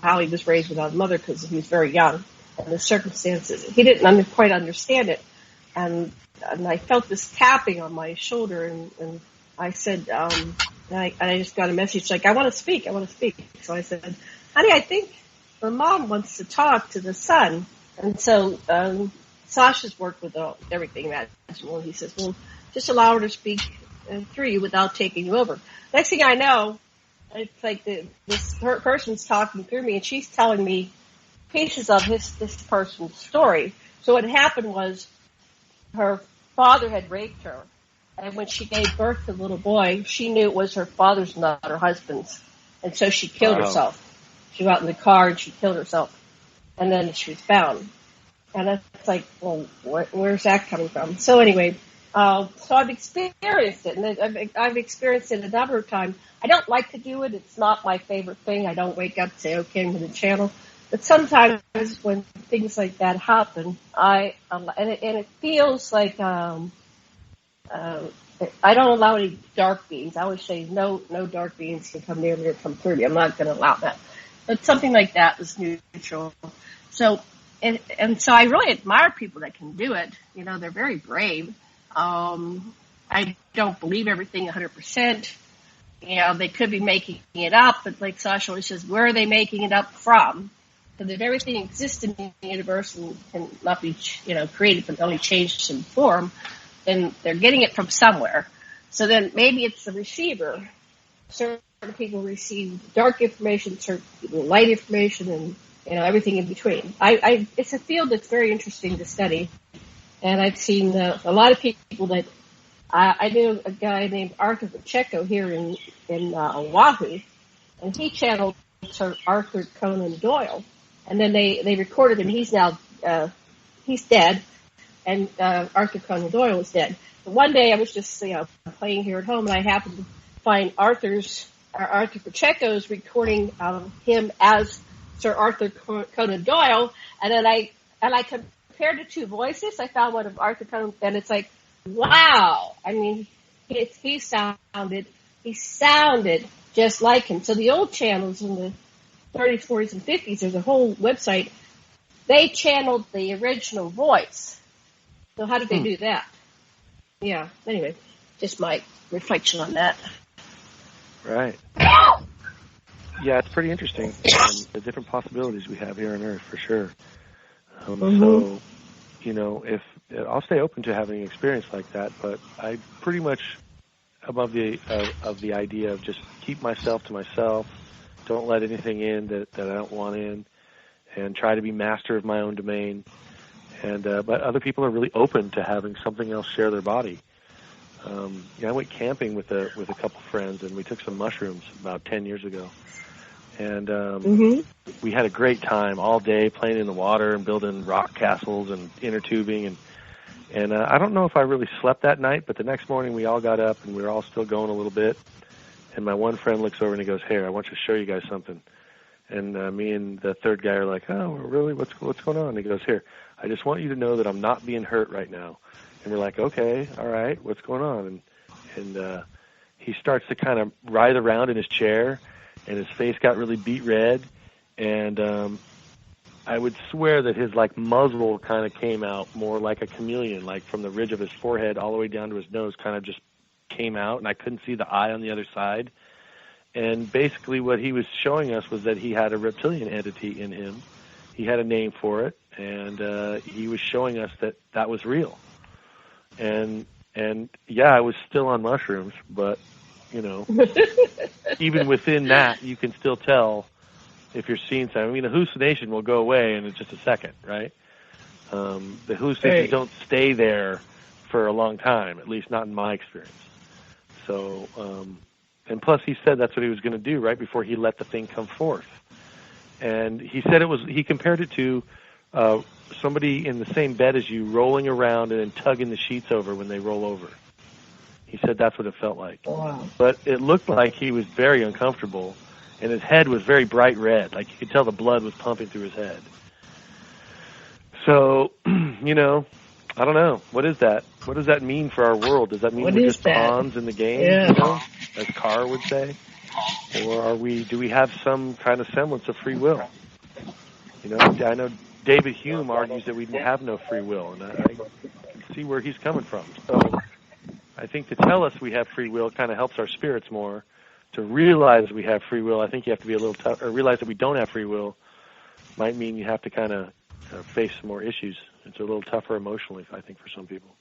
how he was raised without a mother because he was very young, and the circumstances. He didn't quite understand it, and I felt this tapping on my shoulder, and I said, and I just got a message like, I want to speak. So I said, honey, I think the mom wants to talk to the son. And so Sasha's worked with everything imaginable. He says, well, just allow her to speak through you without taking you over. Next thing I know, it's like this person's talking through me, and she's telling me pieces of this person's story. So what happened was her father had raped her, and when she gave birth to the little boy, she knew it was her father's, not her husband's, and so she killed herself. She went out in the car and she killed herself, and then she was found. And it's like, well, where's that coming from? So anyway, so I've experienced it, and I've experienced it a number of times. I don't like to do it. It's not my favorite thing. I don't wake up and say, okay, I'm going to channel. But sometimes when things like that happen, and it feels like I don't allow any dark beings. I always say no dark beings can come near me or come through me. I'm not going to allow that. But something like that was neutral. So, and so I really admire people that can do it. They're very brave. I don't believe everything 100%. They could be making it up, but like Sasha always says, where are they making it up from? Because if everything exists in the universe and can not be, created but only changed in form, then they're getting it from somewhere. So then maybe it's the receiver. Certain people receive dark information, certain people light information, and everything in between. It's a field that's very interesting to study, and I've seen a lot of people that I knew a guy named Arthur Pacheco here in Oahu, and he channeled Sir Arthur Conan Doyle, and then they recorded him. He's now he's dead, and Arthur Conan Doyle is dead. But one day I was just playing here at home, and I happened to find Arthur Pacheco's recording of him as Sir Arthur Conan Doyle, and then I compared the two voices. I found one of Arthur Conan, and it's like, wow! I mean, he sounded just like him. So the old channels in the 30s, 40s, and 50s, there's a whole website. They channeled the original voice. So how did they do that? Yeah. Anyway, just my reflection on that. Right. Yeah, it's pretty interesting, the different possibilities we have here on Earth, for sure. So, I'll stay open to having an experience like that, but I pretty much am of the idea of just keep myself to myself, don't let anything in that I don't want in, and try to be master of my own domain. And but other people are really open to having something else share their body. I went camping with a couple friends, and we took some mushrooms about 10 years ago. And we had a great time all day playing in the water and building rock castles and inner tubing. And I don't know if I really slept that night, but the next morning we all got up and we were all still going a little bit. And my one friend looks over and he goes, "Hey, I want to show you guys something." And me and the third guy are like, "Oh, really? What's going on?" And he goes, "Here, I just want you to know that I'm not being hurt right now." And we're like, "Okay, all right, what's going on?" And he starts to kind of writhe around in his chair, and his face got really beet red, and I would swear that his muzzle kind of came out more like a chameleon, like from the ridge of his forehead all the way down to his nose, kind of just came out, and I couldn't see the eye on the other side. And basically what he was showing us was that he had a reptilian entity in him. He had a name for it, and he was showing us that was real. And yeah, I was still on mushrooms, but even within that, you can still tell if you're seeing something. I mean, the hallucination will go away in just a second, right? The hallucinations don't stay there for a long time, at least not in my experience. So, and plus he said that's what he was going to do right before he let the thing come forth. And he said he compared it to somebody in the same bed as you rolling around and then tugging the sheets over when they roll over. He said that's what it felt like. Wow. But it looked like he was very uncomfortable, and his head was very bright red. Like you could tell the blood was pumping through his head. So, I don't know. What is that? What does that mean for our world? Does that mean we're just pawns in the game, as Carr would say? Or do we have some kind of semblance of free will? I know David Hume argues that we have no free will, and I can see where he's coming from. So I think to tell us we have free will kind of helps our spirits more. To realize we have free will, I think you have to be a little tough, or realize that we don't have free will might mean you have to kind of face some more issues. It's a little tougher emotionally, I think, for some people.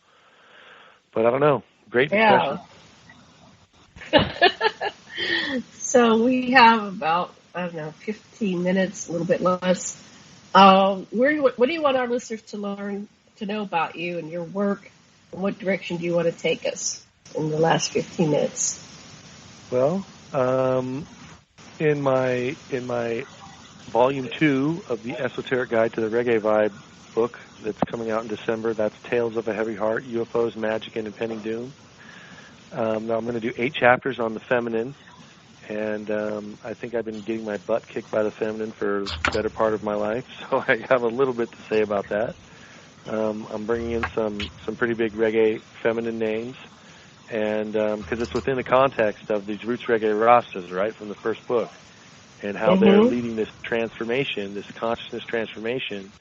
But I don't know. Great discussion. So we have about, 15 minutes, a little bit less. What do you want our listeners to learn, to know about you and your work? And what direction do you want to take us in the last 15 minutes? Well, in my volume 2 of the Esoteric Guide to the Reggae Vibe book that's coming out in December, that's Tales of a Heavy Heart, UFOs, Magic, and Impending Doom. Now I'm going to do 8 chapters on the feminine, and I think I've been getting my butt kicked by the feminine for the better part of my life, so I have a little bit to say about that. I'm bringing in some pretty big reggae feminine names, and because it's within the context of these roots reggae rastas, right, from the first book, and how they're leading this transformation, this consciousness transformation,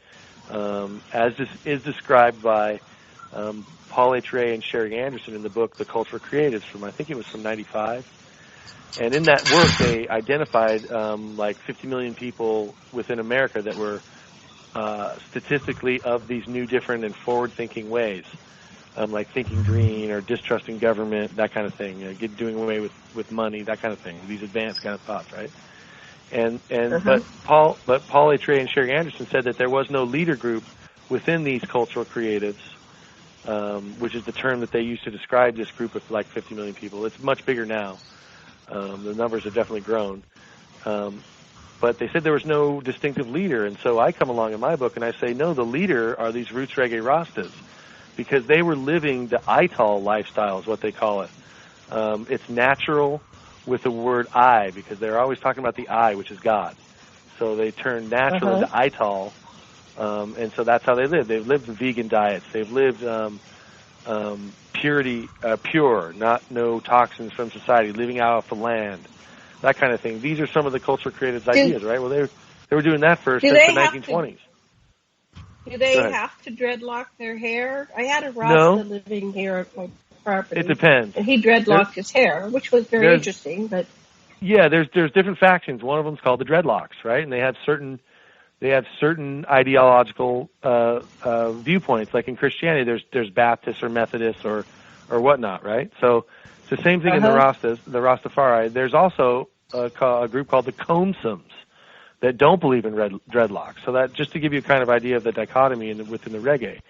as this is described by Paul H. Ray and Sherry Anderson in the book The Cultural Creatives from, I think it was from 95. And in that work, they identified 50 million people within America that were statistically of these new, different, and forward-thinking ways, like thinking green or distrusting government, that kind of thing, doing away with money, that kind of thing, these advanced kind of thoughts, right? But Paul H. Ray and Sherry Anderson said that there was no leader group within these cultural creatives, which is the term that they use to describe this group of 50 million people. It's much bigger now. The numbers have definitely grown. But they said there was no distinctive leader, and so I come along in my book and I say, no, the leader are these roots reggae rastas, because they were living the Ital lifestyle is what they call it. It's natural with the word I, because they're always talking about the I, which is God. So they turn natural into Ital, and so that's how they live. They've lived vegan diets. They've lived pure, no toxins from society, living out off the land, that kind of thing. These are some of the cultural creatives' ideas, right? Well, they were doing that first since the 1920s. Do they have to dreadlock their hair? I had a Rasta living here at my property. It depends. And he dreadlocked his hair, which was very interesting. But yeah, there's different factions. One of them's called the dreadlocks, right? And they have certain they have certain ideological viewpoints. Like in Christianity, there's Baptists or Methodists or whatnot, right? So it's the same thing in the Rastafari. There's also a group called the Comsums that don't believe in dreadlocks. So that, just to give you a kind of idea of the dichotomy within the reggae.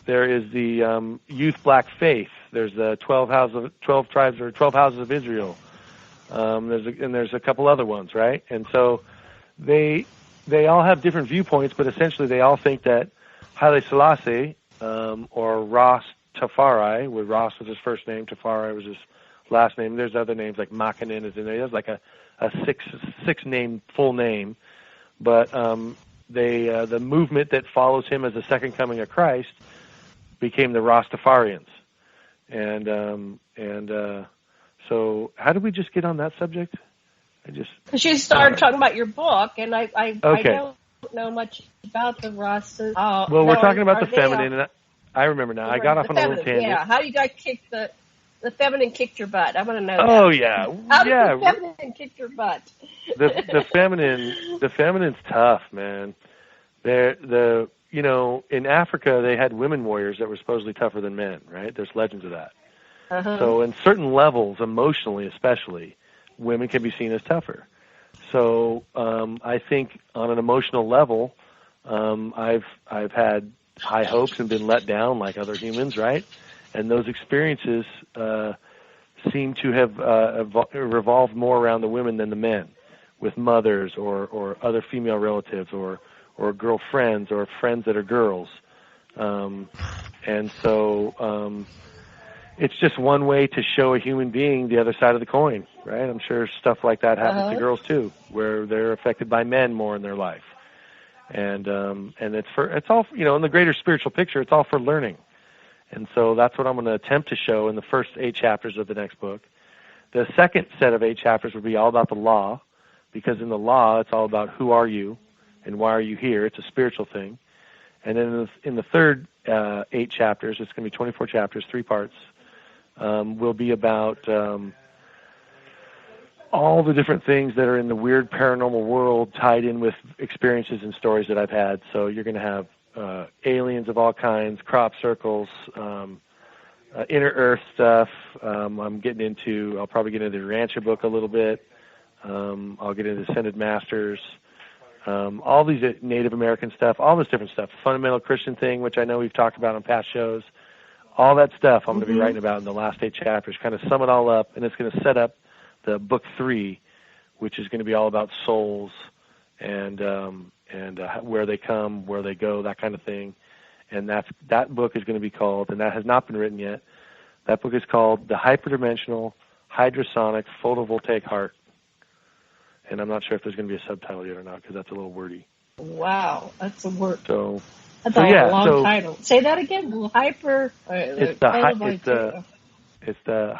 There is the Youth Black Faith. There's the 12 Houses of Israel. There's a couple other ones, right? And so they all have different viewpoints, but essentially they all think that Haile Selassie, or Rastafari, where Ras was his first name, Tafari was his last name. There's other names like Makanin is in there. He has like a six name full name, but the movement that follows him as the second coming of Christ became the Rastafarians, and so how did we just get on that subject? Because you started talking about your book, and I don't know much about the Rastas. Well, we're talking about the feminine, and I remember now. I got off on a little tangent. Yeah, how you got kicked the feminine kicked your butt? I want to know. Oh that. yeah, How did the feminine kick your butt? the feminine's tough, man. In Africa they had women warriors that were supposedly tougher than men, right? There's legends of that. So in certain levels, emotionally especially, women can be seen as tougher. So I think on an emotional level, I've had high hopes and been let down like other humans, right? And those experiences seem to have revolved more around the women than the men, with mothers or other female relatives or girlfriends or friends that are girls. And so it's just one way to show a human being the other side of the coin, right? I'm sure stuff like that happens to girls too, where they're affected by men more in their life. And it's all, in the greater spiritual picture, it's all for learning. And so that's what I'm going to attempt to show in the first 8 chapters of the next book. The second set of 8 chapters will be all about the law, because in the law, it's all about who are you and why are you here. It's a spiritual thing. And then in the third 8 chapters, it's going to be 24 chapters, 3 parts, will be about all the different things that are in the weird paranormal world tied in with experiences and stories that I've had. So you're going to have aliens of all kinds, crop circles, inner earth stuff. I'll probably get into the Rancher book a little bit. I'll get into Ascended Masters, all these Native American stuff, all this different stuff, fundamental Christian thing, which I know we've talked about on past shows. All that stuff I'm going to be writing about in the last 8 chapters, kind of sum it all up, and it's going to set up the book 3, which is going to be all about souls and where they come, where they go, that kind of thing. And that book is going to be called, and that has not been written yet, that book is called The Hyperdimensional Hydrosonic Photovoltaic Heart. And I'm not sure if there's going to be a subtitle yet or not, because that's a little wordy. Wow, that's a word. That's a long title. Say that again. It's the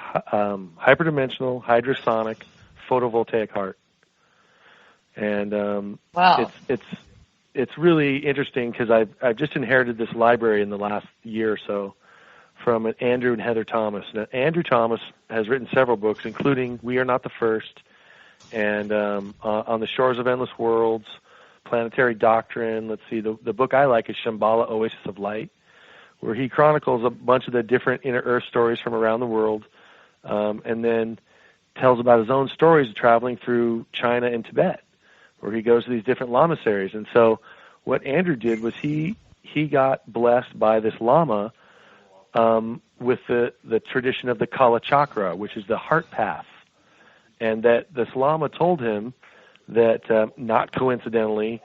hyperdimensional hydrosonic photovoltaic heart, and wow, it's really interesting because I've just inherited this library in the last year or so from Andrew and Heather Thomas. Now, Andrew Thomas has written several books, including We Are Not the First, and On the Shores of Endless Worlds, Planetary Doctrine. Let's see, the book I like is Shambhala, Oasis of Light, where he chronicles a bunch of the different inner earth stories from around the world, and then tells about his own stories of traveling through China and Tibet, where he goes to these different lamaseries. And so what Andrew did was he got blessed by this lama with the tradition of the Kala Chakra, which is the heart path, and that this lama told him that, not coincidentally,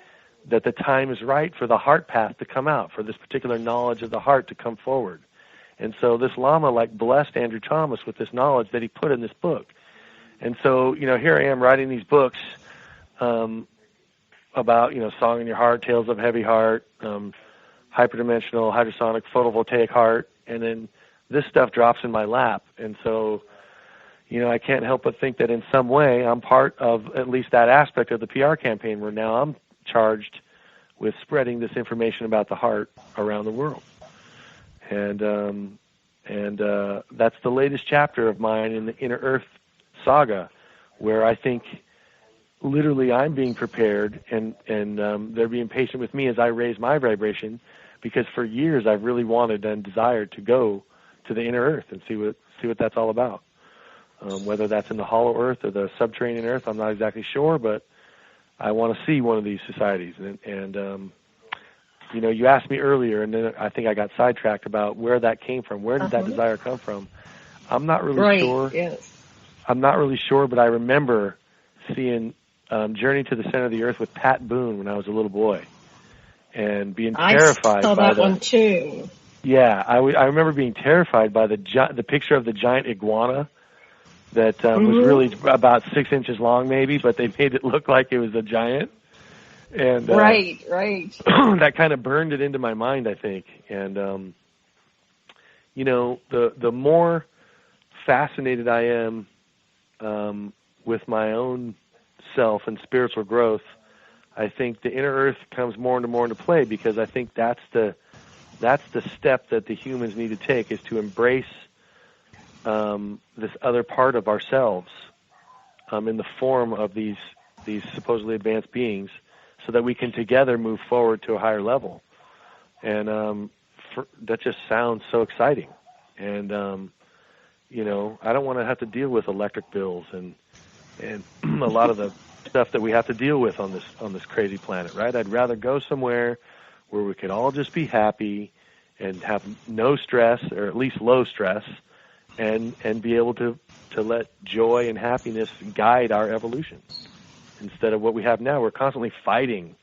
that the time is right for the heart path to come out, for this particular knowledge of the heart to come forward. And so this lama blessed Andrew Thomas with this knowledge that he put in this book. And so, here I am writing these books about, Song in Your Heart, Tales of Heavy Heart, Hyperdimensional, Hydrosonic, Photovoltaic Heart, and then this stuff drops in my lap. And so, I can't help but think that in some way I'm part of at least that aspect of the PR campaign, where now I'm charged with spreading this information about the heart around the world. And that's the latest chapter of mine in the Inner Earth saga, where I think literally I'm being prepared, and they're being patient with me as I raise my vibration, because for years I've really wanted and desired to go to the inner earth and see what that's all about. Whether that's in the hollow earth or the subterranean earth, I'm not exactly sure, but I want to see one of these societies. And you know, you asked me earlier, and then I think I got sidetracked about where that came from. Where did that desire come from? I'm not really sure. Yes. I'm not really sure, but I remember seeing Journey to the Center of the Earth with Pat Boone when I was a little boy, and being terrified. I saw by that one too. Yeah, I remember being terrified by the picture of the giant iguana that was really about 6 inches long, maybe, but they made it look like it was a giant. And right. That kind of burned it into my mind, I think. And you know, the more fascinated I am with my own self and spiritual growth, I think the inner earth comes more and more into play, because I think that's the step that the humans need to take, is to embrace this other part of ourselves in the form of these supposedly advanced beings, so that we can together move forward to a higher level. And that just sounds so exciting. And you know, I don't want to have to deal with electric bills and a lot of the stuff that we have to deal with on this crazy planet, right? I'd rather go somewhere where we could all just be happy and have no stress, or at least low stress, and be able to let joy and happiness guide our evolution, instead of what we have now. We're constantly fighting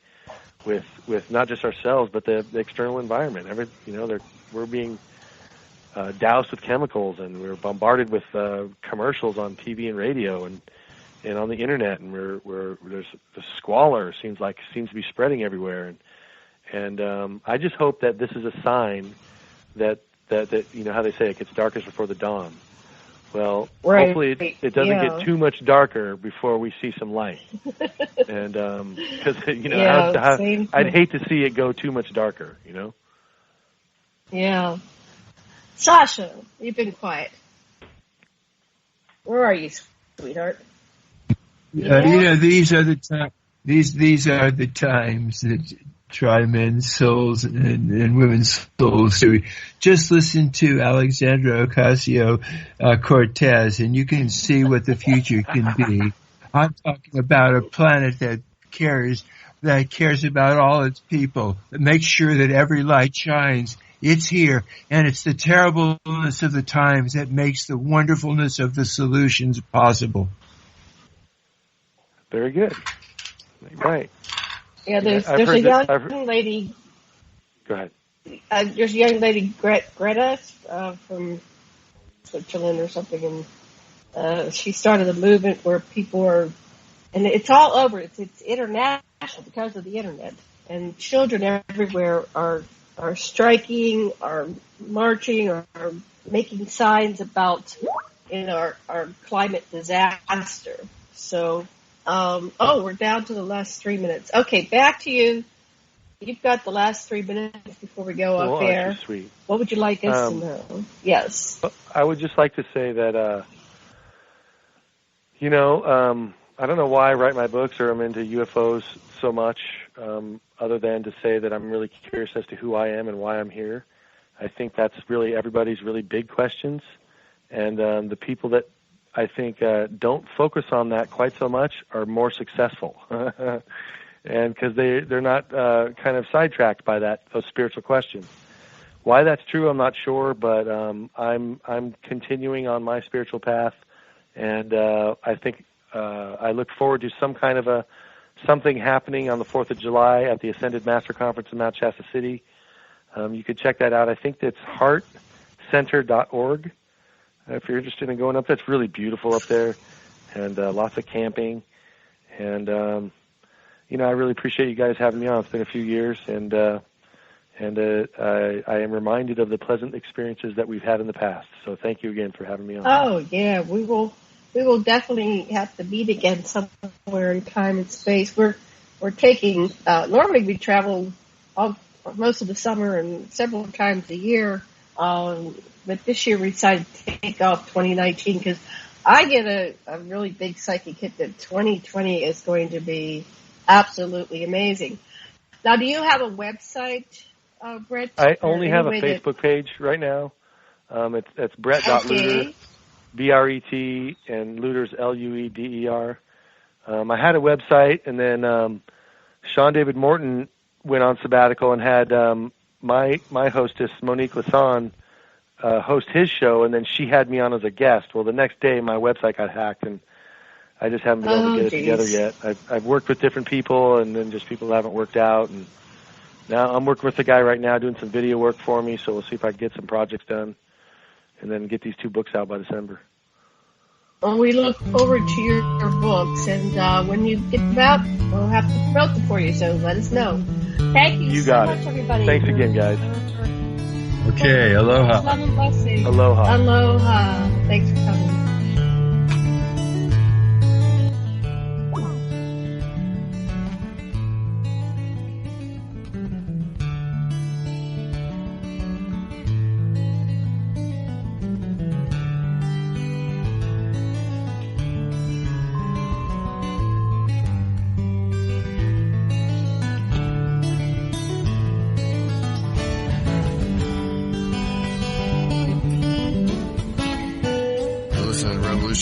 with not just ourselves, but the external environment. We're being doused with chemicals, and we're bombarded with commercials on TV and radio and on the internet, and there's the squalor seems to be spreading everywhere, and I just hope that this is a sign that you know how they say it gets darkest before the dawn. Well, hopefully it doesn't get too much darker before we see some light. And because you know, I'd hate to see it go too much darker. You know. Yeah. Sasha, you've been quiet. Where are you, sweetheart? You know, these are the times that try men's souls and women's souls. So just listen to Alexandra Ocasio-Cortez, and you can see what the future can be. I'm talking about a planet that cares about all its people, that makes sure that every light shines. It's here, and it's the terribleness of the times that makes the wonderfulness of the solutions possible. Very good. Right. Yeah, there's a young lady. Go ahead. There's a young lady, Greta, from Switzerland or something, and she started a movement where people are, and it's all over. It's international because of the internet, and children everywhere are striking, are marching, or are making signs about our climate disaster. So. We're down to the last 3 minutes. Okay, back to you. You've got the last 3 minutes before we go off air. Sweet. What would you like us to know? Yes. I would just like to say that, I don't know why I write my books or I'm into UFOs so much, other than to say that I'm really curious as to who I am and why I'm here. I think that's really everybody's really big questions. And the people that I think don't focus on that quite so much are more successful, and because they're not kind of sidetracked by those spiritual questions. Why that's true, I'm not sure, but I'm continuing on my spiritual path, and I think I look forward to some kind of something happening on the 4th of July at the Ascended Master Conference in Mount Shasta City. You could check that out. I think that's heartcenter.org. If you're interested in going up, that's really beautiful up there, and lots of camping. And I really appreciate you guys having me on. It's been a few years, and I am reminded of the pleasant experiences that we've had in the past. So thank you again for having me on. Oh yeah, we will definitely have to meet again somewhere in time and space. We're taking. Normally we travel most of the summer and several times a year. But this year we decided to take off 2019 because I get a really big psychic hit that 2020 is going to be absolutely amazing. Now, do you have a website, Bret? I only have a Facebook page right now. It's Bret.Lueder, B-R-E-T, and Lueder's L-U-E-D-E-R. I had a website, and then Sean David Morton went on sabbatical and had my hostess, Monique Lasson, host his show, and then she had me on as a guest. Well, the next day, my website got hacked, and I just haven't been able to get it together yet. I've worked with different people, and then just people haven't worked out. And now I'm working with a guy right now doing some video work for me, so we'll see if I can get some projects done and then get these 2 books out by December. Well, we look forward to your books, and when you get them out, we'll have to promote them for you, so let us know. Thank you so much, everybody. Thanks again, guys. Okay, aloha. Love and blessings. Aloha. Aloha. Thanks for coming.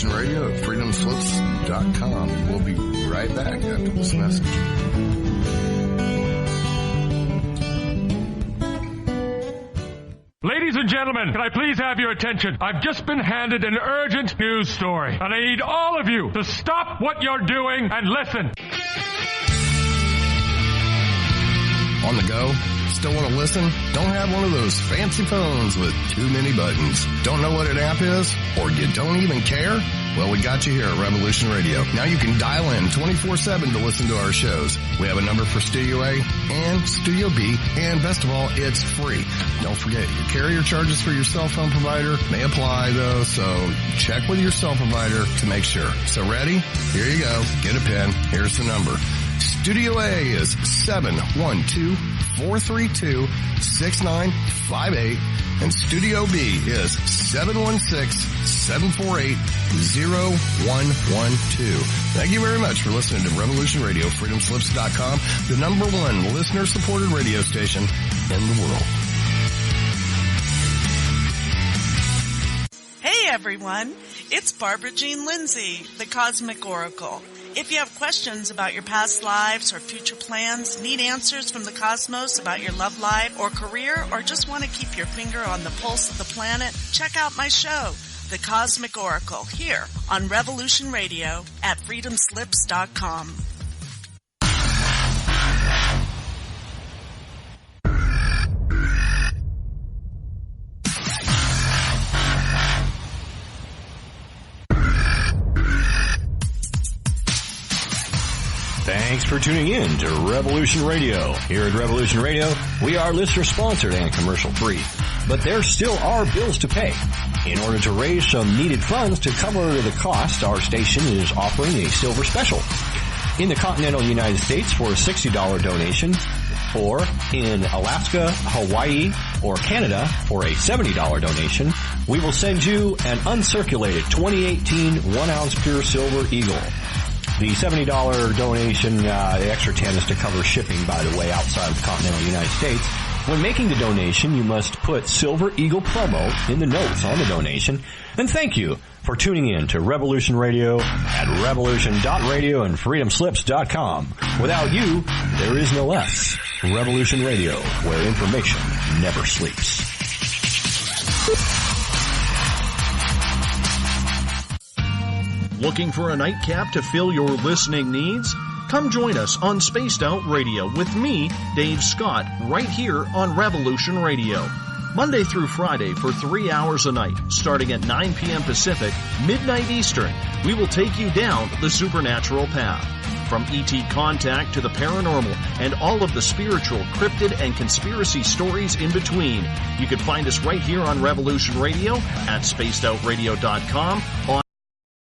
Radio at freedomslips.com. We'll be right back after this message. Ladies and gentlemen, can I please have your attention? I've just been handed an urgent news story, and I need all of you to stop what you're doing and listen. On the go? Still want to listen? Don't have one of those fancy phones with too many buttons. Don't know what an app is? Or you don't even care? Well, we got you here at Revolution Radio. Now you can dial in 24/7 to listen to our shows. We have a number for Studio A and Studio B, and best of all, it's free. Don't forget, your carrier charges for your cell phone provider may apply, though, so check with your cell provider to make sure. So ready? Here you go. Get a pen. Here's the number. Studio A is 712-432-6958, and Studio B is 716-748-0112. Thank you very much for listening to Revolution Radio, freedomslips.com, the #1 listener-supported radio station in the world. Hey everyone, it's Barbara Jean Lindsay, the Cosmic Oracle. If you have questions about your past lives or future plans, need answers from the cosmos about your love life or career, or just want to keep your finger on the pulse of the planet, check out my show, The Cosmic Oracle, here on Revolution Radio at freedomslips.com. Thanks for tuning in to Revolution Radio. Here at Revolution Radio, we are listener-sponsored and commercial-free. But there still are bills to pay. In order to raise some needed funds to cover the cost, our station is offering a silver special. In the continental United States for a $60 donation, or in Alaska, Hawaii, or Canada for a $70 donation, we will send you an uncirculated 2018 1-ounce pure silver eagle. The $70 donation, the extra 10 is to cover shipping, by the way, outside of the continental United States. When making the donation, you must put Silver Eagle promo in the notes on the donation. And thank you for tuning in to Revolution Radio at revolution.radio and freedomslips.com. Without you, there is no us. Revolution Radio, where information never sleeps. Looking for a nightcap to fill your listening needs? Come join us on Spaced Out Radio with me, Dave Scott, right here on Revolution Radio. Monday through Friday for 3 hours a night, starting at 9 p.m. Pacific, midnight Eastern, we will take you down the supernatural path. From E.T. contact to the paranormal and all of the spiritual, cryptid, and conspiracy stories in between. You can find us right here on Revolution Radio at spacedoutradio.com, on